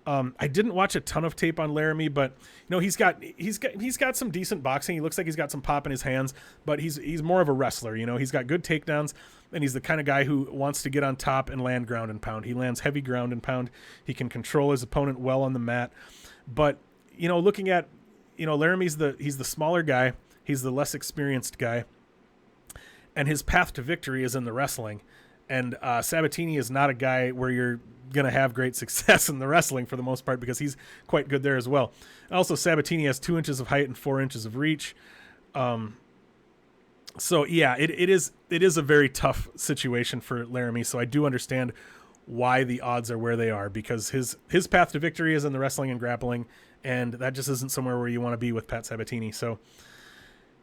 I didn't watch a ton of tape on Laramie, but he's got some decent boxing. He looks like he's got some pop in his hands, but he's more of a wrestler. He's got good takedowns, and he's the kind of guy who wants to get on top and land ground and pound. He lands heavy ground and pound. He can control his opponent well on the mat, but looking at, Laramie's he's the smaller guy. He's the less experienced guy, and his path to victory is in the wrestling. And Sabatini is not a guy where you're going to have great success in the wrestling for the most part, because he's quite good there as well. Also, Sabatini has 2 inches of height and 4 inches of reach. So yeah, it is a very tough situation for Laramie. So I do understand why the odds are where they are, because his path to victory is in the wrestling and grappling, and that just isn't somewhere where you want to be with Pat Sabatini. So,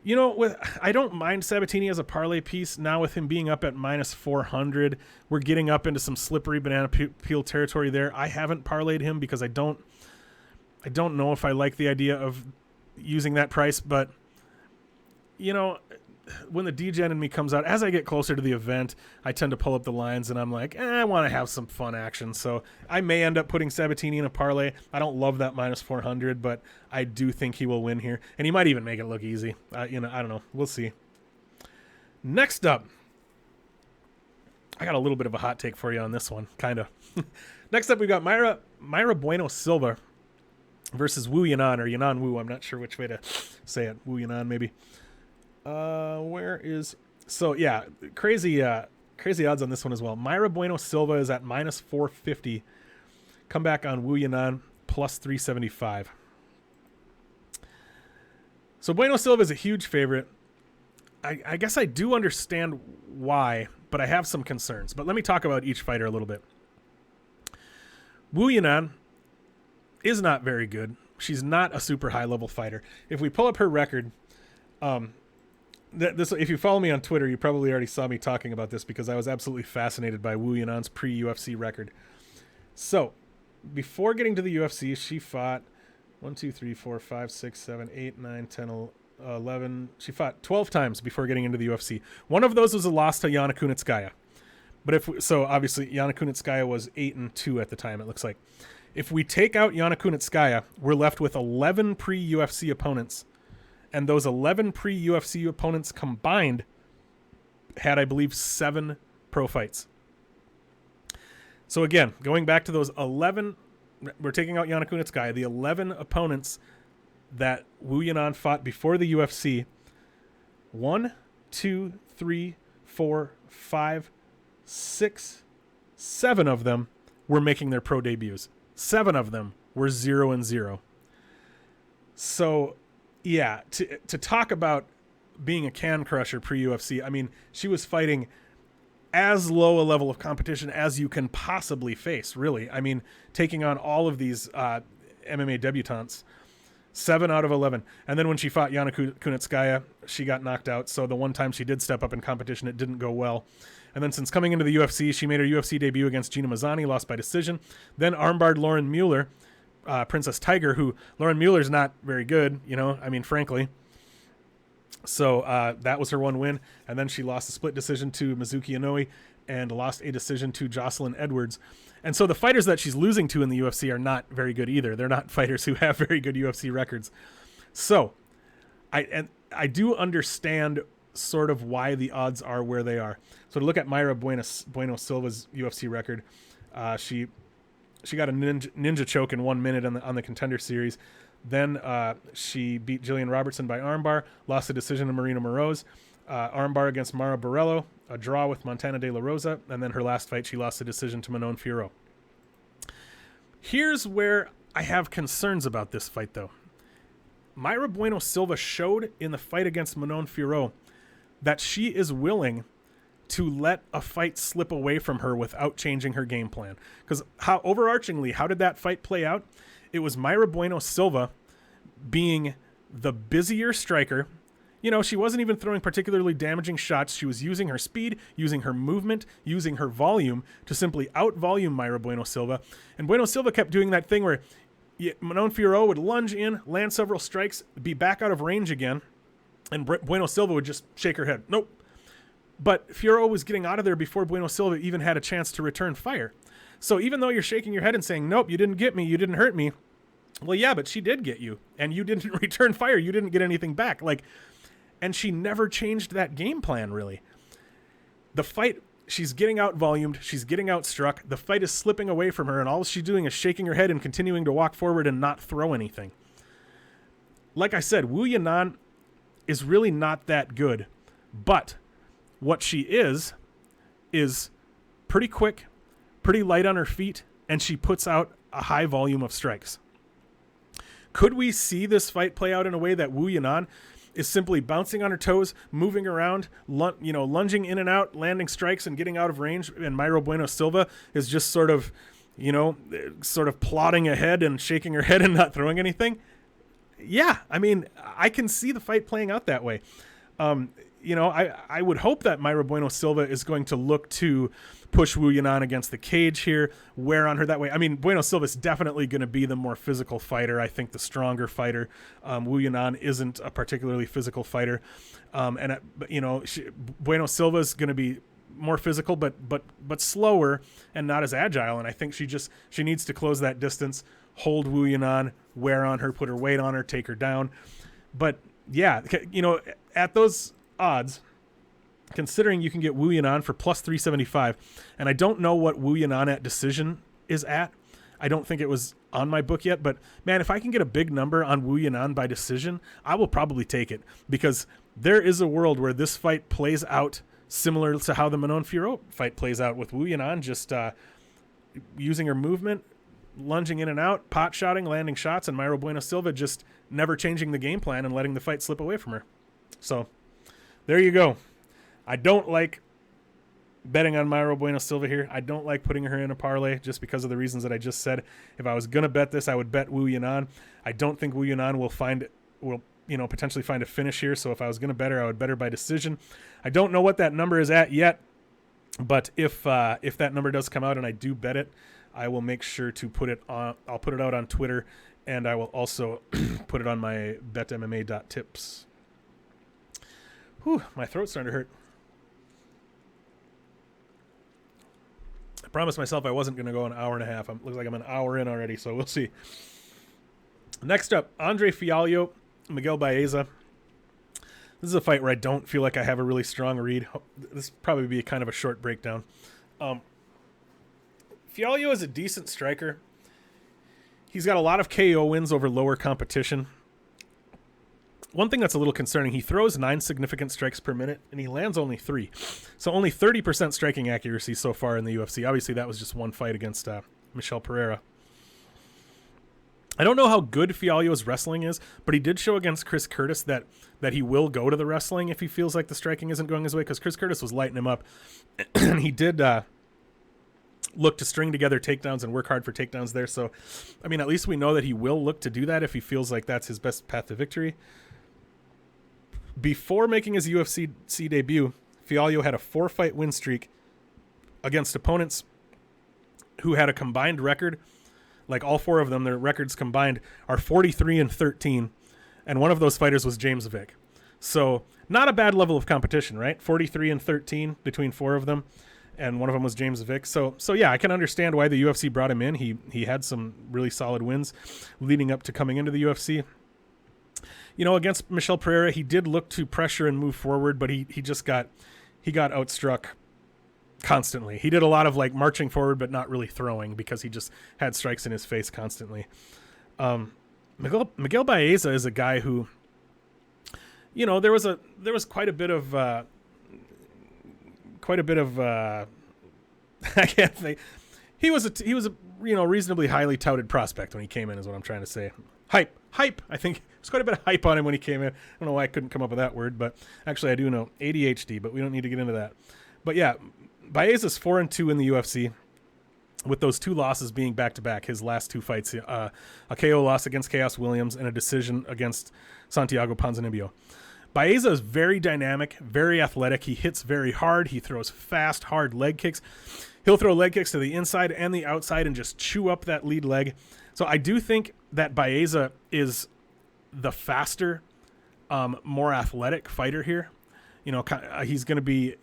I don't mind Sabatini as a parlay piece. Now with him being up at -400, we're getting up into some slippery banana peel territory there. I haven't parlayed him because I don't know if I like the idea of using that price, but when the DGen in me comes out, as I get closer to the event, I tend to pull up the lines, and I'm like, I want to have some fun action. So I may end up putting Sabatini in a parlay. I don't love that -400, but I do think he will win here, and he might even make it look easy. I don't know. We'll see. Next up, I got a little bit of a hot take for you on this one, kind of. Next up, we've got Mayra Bueno Silva versus Wu Yanan, or Yanan Wu. I'm not sure which way to say it. Wu Yanan, maybe. Crazy odds on this one as well. Mayra Bueno Silva is at -450. Come back on Wu Yanan plus 375. So Bueno Silva is a huge favorite. I guess I do understand why, but I have some concerns. But let me talk about each fighter a little bit. Wu Yanan is not very good. She's not a super high-level fighter. If we pull up her record, if you follow me on Twitter, you probably already saw me talking about this because I was absolutely fascinated by Wu Yanan's pre-UFC record. So, before getting to the UFC, she fought 1, 2, 3, 4, 5, 6, 7, 8, 9, 10, 11. She fought 12 times before getting into the UFC. One of those was a loss to Yana Kunitskaya. But obviously Yana Kunitskaya was 8-2 at the time, it looks like. If we take out Yana Kunitskaya, we're left with 11 pre-UFC opponents. And those 11 pre-UFC opponents combined had, I believe, 7 pro fights. So again, going back to those 11, we're taking out Yana Kunitskaya, the 11 opponents that Wu Yanan fought before the UFC, 1, 2, 3, 4, 5, 6, 7 of them were making their pro debuts. 7 of them were 0-0. So, yeah, to talk about being a can crusher pre-UFC, I mean, she was fighting as low a level of competition as you can possibly face, really. I mean, taking on all of these MMA debutantes, 7 out of 11. And then when she fought Yana Kunitskaya, she got knocked out. So the one time she did step up in competition, it didn't go well. And then since coming into the UFC, she made her UFC debut against Gina Mazzani, lost by decision. Then armbarred Lauren Mueller, Princess Tiger, who Lauren Mueller's not very good, I mean, frankly. So that was her one win. And then she lost a split decision to Mizuki Inoue and lost a decision to Jocelyn Edwards. And so the fighters that she's losing to in the UFC are not very good either. They're not fighters who have very good UFC records. So I do understand sort of why the odds are where they are. So to look at Mayra Bueno Silva's UFC record, she got a ninja choke in 1 minute on the Contender Series. Then she beat Jillian Robertson by armbar, lost a decision to Marina Moroz, armbar against Mara Borralho, a draw with Montana De La Rosa, and then her last fight she lost a decision to Manon Fiorot. Here's where I have concerns about this fight, though. Mayra Bueno Silva showed in the fight against Manon Fiorot that she is willing to let a fight slip away from her without changing her game plan. Because overarchingly, how did that fight play out? It was Mayra Bueno Silva being the busier striker. She wasn't even throwing particularly damaging shots. She was using her speed, using her movement, using her volume to simply out-volume Mayra Bueno Silva. And Bueno Silva kept doing that thing where Manon Fiorot would lunge in, land several strikes, be back out of range again, and Bueno Silva would just shake her head. Nope. But Fiorot was getting out of there before Bueno Silva even had a chance to return fire. So even though you're shaking your head and saying, nope, you didn't get me, you didn't hurt me, well, yeah, but she did get you, and you didn't return fire. You didn't get anything back. And she never changed that game plan, really. The fight, she's getting out-volumed, she's getting out-struck, the fight is slipping away from her, and all she's doing is shaking her head and continuing to walk forward and not throw anything. Like I said, Wu Yanan is really not that good, but what she is pretty quick, pretty light on her feet, and she puts out a high volume of strikes. Could we see this fight play out in a way that Wu Yanan is simply bouncing on her toes, moving around, lunging in and out, landing strikes and getting out of range, and Mayra Bueno Silva is just sort of plodding ahead and shaking her head and not throwing anything? Yeah, I mean, I can see the fight playing out that way. I would hope that Mayra Bueno Silva is going to look to push Wu Yanan against the cage here, wear on her that way. I mean, Bueno Silva is definitely going to be the more physical fighter. I think the stronger fighter. Wu Yanan isn't a particularly physical fighter. Bueno Silva is going to be more physical, but slower and not as agile. And I think she needs to close that distance, hold Wu Yanan, wear on her, put her weight on her, take her down. But yeah, at those odds, considering you can get Wu Yanan for plus 375, and I don't know what Wu Yanan at decision is at. I don't think it was on my book yet, but man, if I can get a big number on Wu Yanan by decision, I will probably take it, because there is a world where this fight plays out similar to how the Manon Fiorot fight plays out, with Wu Yanan just using her movement, lunging in and out, pot shotting, landing shots, and Mayra Bueno Silva just never changing the game plan and letting the fight slip away from her. So there you go. I don't like betting on Mayra Bueno Silva here. I don't like putting her in a parlay just because of the reasons that I just said. If I was going to bet this, I would bet Wu Yanan. I don't think Wu Yanan will potentially find a finish here. So if I was going to bet her, I would bet her by decision. I don't know what that number is at yet, but if that number does come out and I do bet it, I will make sure to put it on. I'll put it out on Twitter, and I will also put it on my betmma.tips. Whew, my throat's starting to hurt. I promised myself I wasn't going to go an hour and a half. Looks like I'm an hour in already, so we'll see. Next up, Andre Fialho, Miguel Baeza. This is a fight where I don't feel like I have a really strong read. This will probably be kind of a short breakdown. Fialho is a decent striker. He's got a lot of KO wins over lower competition. One thing that's a little concerning, he throws 9 significant strikes per minute, and he lands only 3. So only 30% striking accuracy so far in the UFC. Obviously, that was just one fight against Michel Pereira. I don't know how good Fialho's wrestling is, but he did show against Chris Curtis that he will go to the wrestling if he feels like the striking isn't going his way, because Chris Curtis was lighting him up. And he did look to string together takedowns and work hard for takedowns there. So, I mean, at least we know that he will look to do that if he feels like that's his best path to victory. Before making his UFC debut, Fialho had a 4-fight win streak against opponents who had a combined record, like all 4 of them, their records combined are 43-13, and one of those fighters was James Vick. So not a bad level of competition, right? 43-13 between 4 of them, and one of them was James Vick. So yeah, I can understand why the UFC brought him in. He had some really solid wins leading up to coming into the UFC. You know, against Michel Pereira, he did look to pressure and move forward, but he got outstruck constantly. He did a lot of like marching forward, but not really throwing because he just had strikes in his face constantly. Miguel Baeza is a guy who, you know, there was quite a bit of I can't think. He was a reasonably highly touted prospect when he came in, is what I'm trying to say. Hype. I think there's quite a bit of hype on him when he came in. I don't know why I couldn't come up with that word, but actually I do know. ADHD, but we don't need to get into that. But yeah, Baeza's 4-2 in the UFC, with those 2 losses being back-to-back, his last 2 fights. A KO loss against Chaos Williams and a decision against Santiago Ponzinibbio. Baeza is very dynamic, very athletic. He hits very hard. He throws fast, hard leg kicks. He'll throw leg kicks to the inside and the outside and just chew up that lead leg. So I do think that Baeza is the faster, more athletic fighter here. You know, he's going to be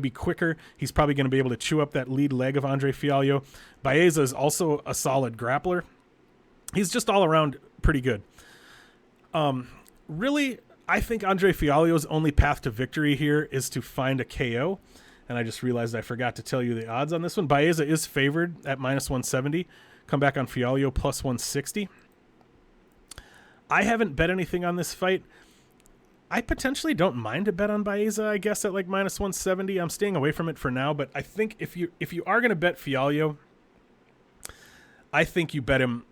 quicker. He's probably going to be able to chew up that lead leg of Andre Fialho. Baeza is also a solid grappler. He's just all around pretty good. Really, I think Andre Fialho's only path to victory here is to find a KO. And I just realized I forgot to tell you the odds on this one. Baeza is favored at -170. Come back on Fialho +160. I haven't bet anything on this fight. I potentially don't mind a bet on Baeza, I guess, at like -170. I'm staying away from it for now, but I think if you are going to bet Fialho, I think you bet him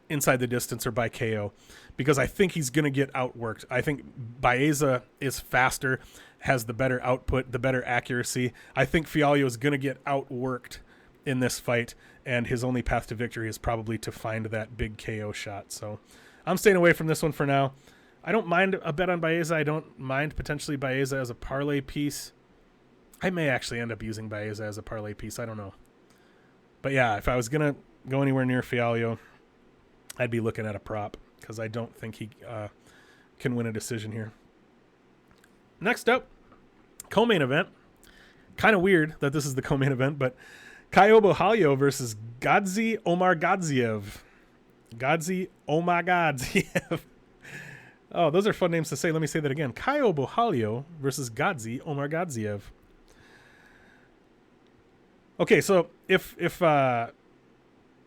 inside the distance or by KO, because I think he's going to get outworked. I think Baeza is faster, has the better output, the better accuracy. I think Fialho is going to get outworked in this fight, and his only path to victory is probably to find that big KO shot. So I'm staying away from this one for now. I don't mind a bet on Baeza. I don't mind potentially Baeza as a parlay piece. I may actually end up using Baeza as a parlay piece. I don't know. But yeah, if I was going to go anywhere near Fialho, I'd be looking at a prop, because I don't think he can win a decision here. Next up, co-main event. Kind of weird that this is the co-main event, but Caio Borralho versus Gadzi Omargadzhiev. Gadzi Omargadzhiev. Oh, those are fun names to say. Let me say that again. Caio Borralho versus Gadzi Omargadzhiev. Okay, so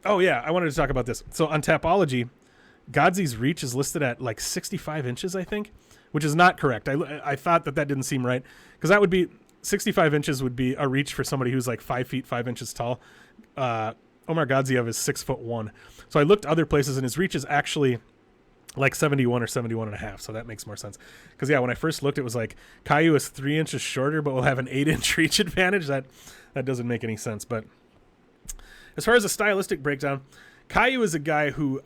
oh yeah, I wanted to talk about this. So on Tapology, Gadzi's reach is listed at like 65 inches, I think, which is not correct. I thought that didn't seem right, because that would be 65 inches would be a reach for somebody who's like 5 feet 5 inches tall. Omargadzhiev is 6'1". So I looked other places, and his reach is actually like 71 or 71 and a half. So that makes more sense. Because, yeah, when I first looked, it was like Caillou is 3 inches shorter, but will have an 8-inch reach advantage. That doesn't make any sense. But as far as a stylistic breakdown, Caillou is a guy who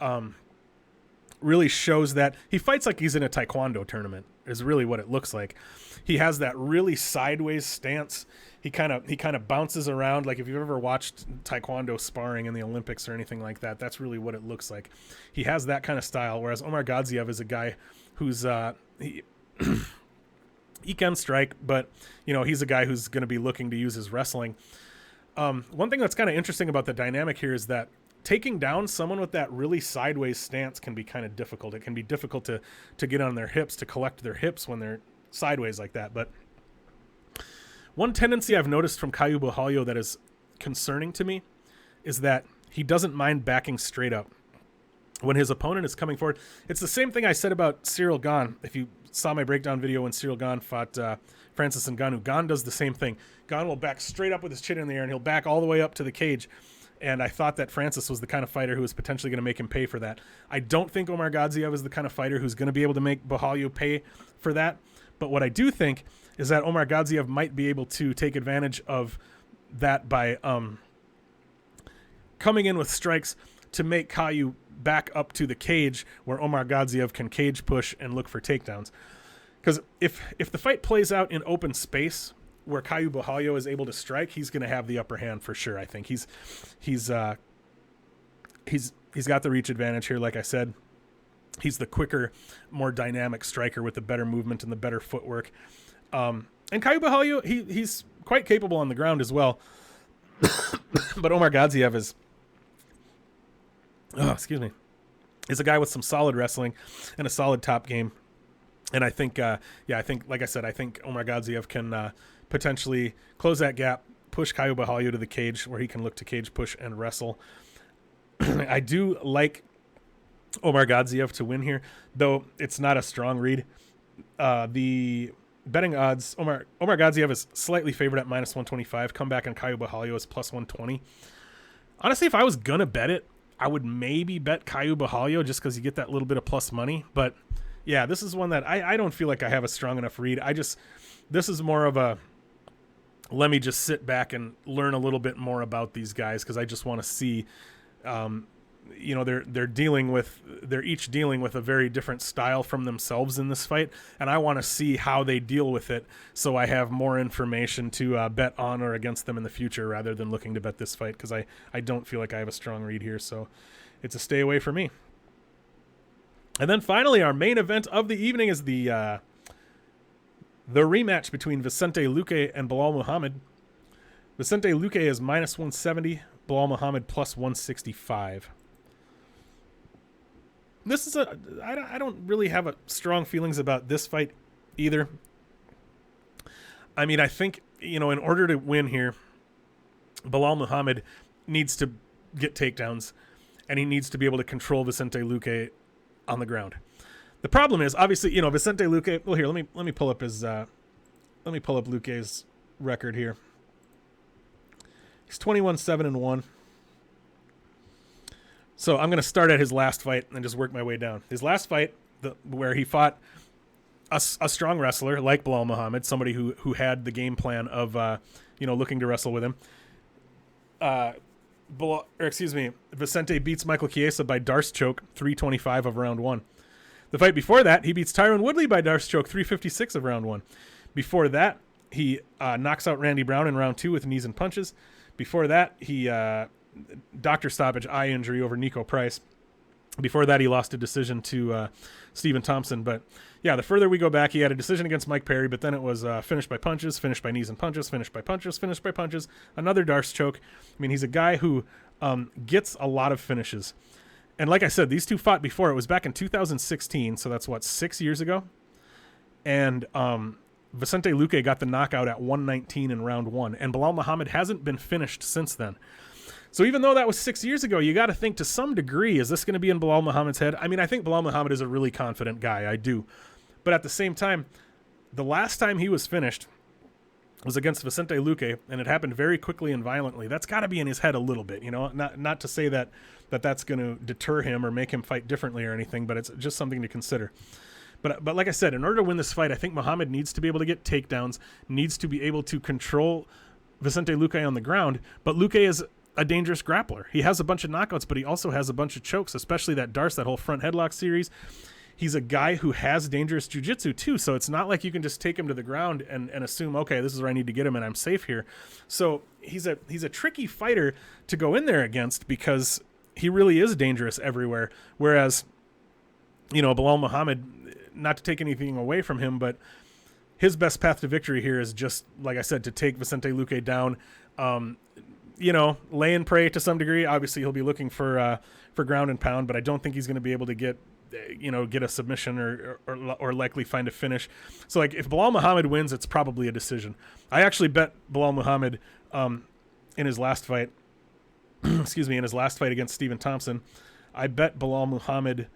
really shows that he fights like he's in a taekwondo tournament, is really what it looks like. He has that really sideways stance. He kind of bounces around. Like if you've ever watched taekwondo sparring in the Olympics or anything like that, that's really what it looks like. He has that kind of style, whereas Omargadzhiev is a guy who's he can strike, but he's a guy who's going to be looking to use his wrestling. One thing that's kind of interesting about the dynamic here is that taking down someone with that really sideways stance can be kind of difficult. It can be difficult to get on their hips, to collect their hips when they're sideways like that. But one tendency I've noticed from Caillou Borralho that is concerning to me is that he doesn't mind backing straight up when his opponent is coming forward. It's the same thing I said about Cyril Gane. If you saw my breakdown video when Cyril Gane fought Francis Ngannou, Gane does the same thing. Gane will back straight up with his chin in the air, and he'll back all the way up to the cage. And I thought that Francis was the kind of fighter who was potentially going to make him pay for that. I don't think Omargadzhiev is the kind of fighter who's going to be able to make Borralho pay for that. But what I do think is that Omargadzhiev might be able to take advantage of that by coming in with strikes to make Caillou back up to the cage where Omargadzhiev can cage push and look for takedowns. Because if the fight plays out in open space where Caillou Borralho is able to strike, he's going to have the upper hand for sure. I think he's got the reach advantage here. Like I said, he's the quicker, more dynamic striker with the better movement and the better footwork. And Caillou Borralho, he's quite capable on the ground as well. But Omargadzhiev is a guy with some solid wrestling and a solid top game. And I think, like I said, I think Omargadzhiev can potentially close that gap, push Caillou Borralho to the cage where he can look to cage push and wrestle. I do like Omargadzhiev to win here, though it's not a strong read. The betting odds, Omargadzhiev is slightly favored at -125. Comeback on Caillou Borralho is +120. Honestly, if I was going to bet it, I would maybe bet Caillou Borralho just because you get that little bit of plus money. But yeah, this is one that I don't feel like I have a strong enough read. This is more of a, let me just sit back and learn a little bit more about these guys because I just want to see, they're each dealing with a very different style from themselves in this fight, and I want to see how they deal with it so I have more information to bet on or against them in the future rather than looking to bet this fight because I don't feel like I have a strong read here, so it's a stay away for me. And then finally, our main event of the evening is the rematch between Vicente Luque and Belal Muhammad. Vicente Luque is -170, Belal Muhammad +165. This is I don't really have a strong feelings about this fight either. I mean, I think, in order to win here, Belal Muhammad needs to get takedowns, and he needs to be able to control Vicente Luque on the ground. The problem is, obviously, Vicente Luque. Well, here, let me pull up Luque's record here. He's 21-7-1. So I'm going to start at his last fight and just work my way down. His last fight, where he fought a strong wrestler like Belal Muhammad, somebody who had the game plan of looking to wrestle with him. Vicente beats Michael Chiesa by Darce choke, 3:25 of round 1. The fight before that, he beats Tyron Woodley by Darce choke, 3:56 of round 1. Before that, he knocks out Randy Brown in round 2 with knees and punches. Before that, he doctor stoppage eye injury over Nico Price. Before that, he lost a decision to Stephen Thompson. But yeah, the further we go back, he had a decision against Mike Perry, but then it was finished by punches, finished by knees and punches, finished by punches, finished by punches, another Darce choke. I mean, he's a guy who gets a lot of finishes. And like I said, these two fought before. It was back in 2016, so that's 6 years ago. And Vicente Luque got the knockout at 119 in round 1, and Belal Muhammad hasn't been finished since then. So even though that was 6 years ago, you got to think to some degree, is this going to be in Belal Muhammad's head? I mean, I think Belal Muhammad is a really confident guy. I do. But at the same time, the last time he was finished was against Vicente Luque, and it happened very quickly and violently. That's got to be in his head a little bit, you know. Not to say that's going to deter him or make him fight differently or anything, but it's just something to consider. But like I said, in order to win this fight, I think Muhammad needs to be able to get takedowns, needs to be able to control Vicente Luque on the ground. But Luque is a dangerous grappler. He has a bunch of knockouts, but he also has a bunch of chokes, especially that Darce, that whole front headlock series. He's a guy who has dangerous jiu-jitsu too, so it's not like you can just take him to the ground and assume, okay, this is where I need to get him and I'm safe here. So he's a tricky fighter to go in there against because he really is dangerous everywhere. Whereas, you know, Belal Muhammad, not to take anything away from him, but his best path to victory here is just, like I said, to take Vicente Luque down, you know, lay and pray to some degree. Obviously, he'll be looking for ground and pound, but I don't think he's going to be able to get a submission or likely find a finish. So, like, if Belal Muhammad wins, it's probably a decision. I actually bet Belal Muhammad in his last fight, in his last fight against Stephen Thompson. I bet Belal Muhammad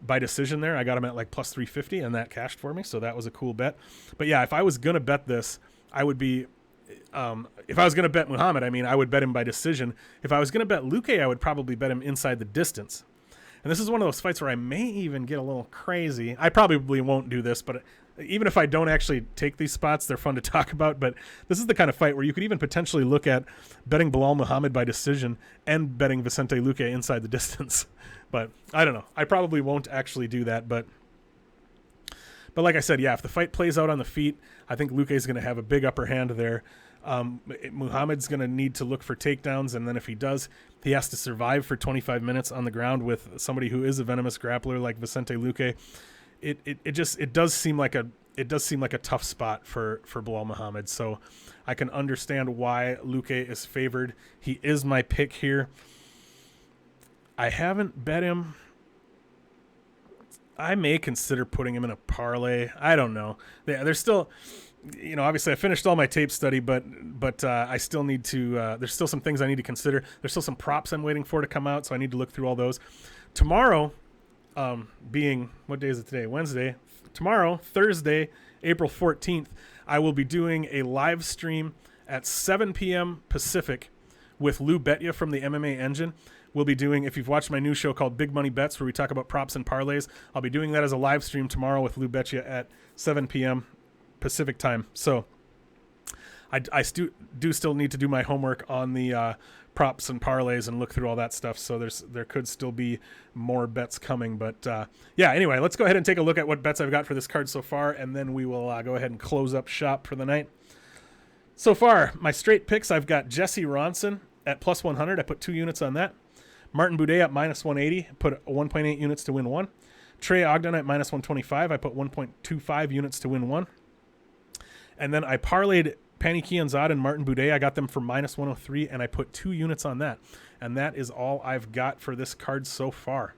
by decision there. I got him at like plus 350, and that cashed for me, so that was a cool bet. But yeah, if I was going to bet this, I would be if I was going to bet Muhammad, I mean, I would bet him by decision. If I was going to bet Luque, I would probably bet him inside the distance. And this is one of those fights where I may even get a little crazy. I probably won't do this, but even if I don't actually take these spots, they're fun to talk about. But this is the kind of fight where you could even potentially look at betting Belal Muhammad by decision and betting Vicente Luque inside the distance. But I don't know. I probably won't actually do that. But like I said, yeah, if the fight plays out on the feet, I think Luque is going to have a big upper hand there. Muhammad's going to need to look for takedowns, and then if he does, he has to survive for 25 minutes on the ground with somebody who is a venomous grappler like Vicente Luque. It does seem like a tough spot for Belal Muhammad. So I can understand why Luque is favored. He is my pick here. I haven't bet him. I may consider putting him in a parlay. I don't know. There's still, you know, obviously I finished all my tape study, but I still need to, there's still some things I need to consider. There's still some props I'm waiting for to come out, so I need to look through all those. Tomorrow, being, what day is it today? Wednesday. Tomorrow, Thursday, April 14th, I will be doing a live stream at 7 p.m. Pacific with Lou Betya from the MMA Engine. We'll be doing, if you've watched my new show called Big Money Bets, where we talk about props and parlays, I'll be doing that as a live stream tomorrow with Lou Betya at 7 p.m. Pacific time. So I do still need to do my homework on the props and parlays and look through all that stuff. So there could still be more bets coming. But yeah, anyway, let's go ahead and take a look at what bets I've got for this card so far, and then we will go ahead and close up shop for the night. So far, my straight picks, I've got Jesse Ronson at plus 100. I put 2 units on that. Martin Buday at minus 180, put 1.8 units to win 1. Trey Ogden at minus 125, I put 1.25 units to win 1. And then I parlayed Pannie Kianzad and Martin Buday. I got them for minus 103, and I put 2 units on that. And that is all I've got for this card so far.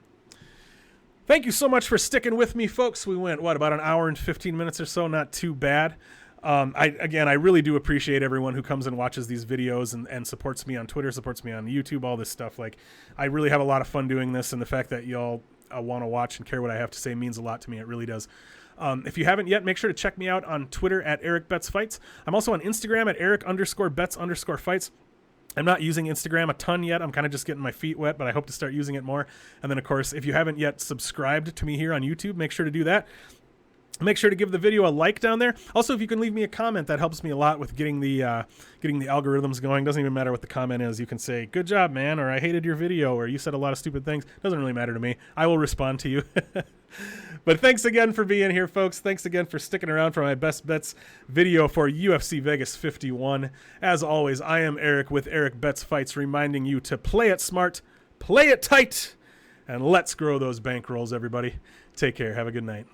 Thank you so much for sticking with me, folks. We went, about an hour and 15 minutes or so? Not too bad. I really do appreciate everyone who comes and watches these videos and supports me on Twitter, supports me on YouTube, all this stuff. Like, I really have a lot of fun doing this, and the fact that y'all want to watch and care what I have to say means a lot to me. It really does. If you haven't yet, make sure to check me out on Twitter at Erik Bets Fights. I'm also on Instagram at Erik_Bets_Fights. I'm not using Instagram a ton yet. I'm kind of just getting my feet wet, but I hope to start using it more. And then, of course, if you haven't yet subscribed to me here on YouTube, make sure to do that. Make sure to give the video a like down there. Also, if you can leave me a comment, that helps me a lot with getting the algorithms going. Doesn't even matter what the comment is. You can say, good job, man, or I hated your video, or you said a lot of stupid things. Doesn't really matter to me. I will respond to you. But thanks again for being here, folks. Thanks again for sticking around for my best bets video for UFC Vegas 51. As always, I am Erik with Erik Bets Fights, reminding you to play it smart, play it tight, and let's grow those bankrolls, everybody. Take care. Have a good night.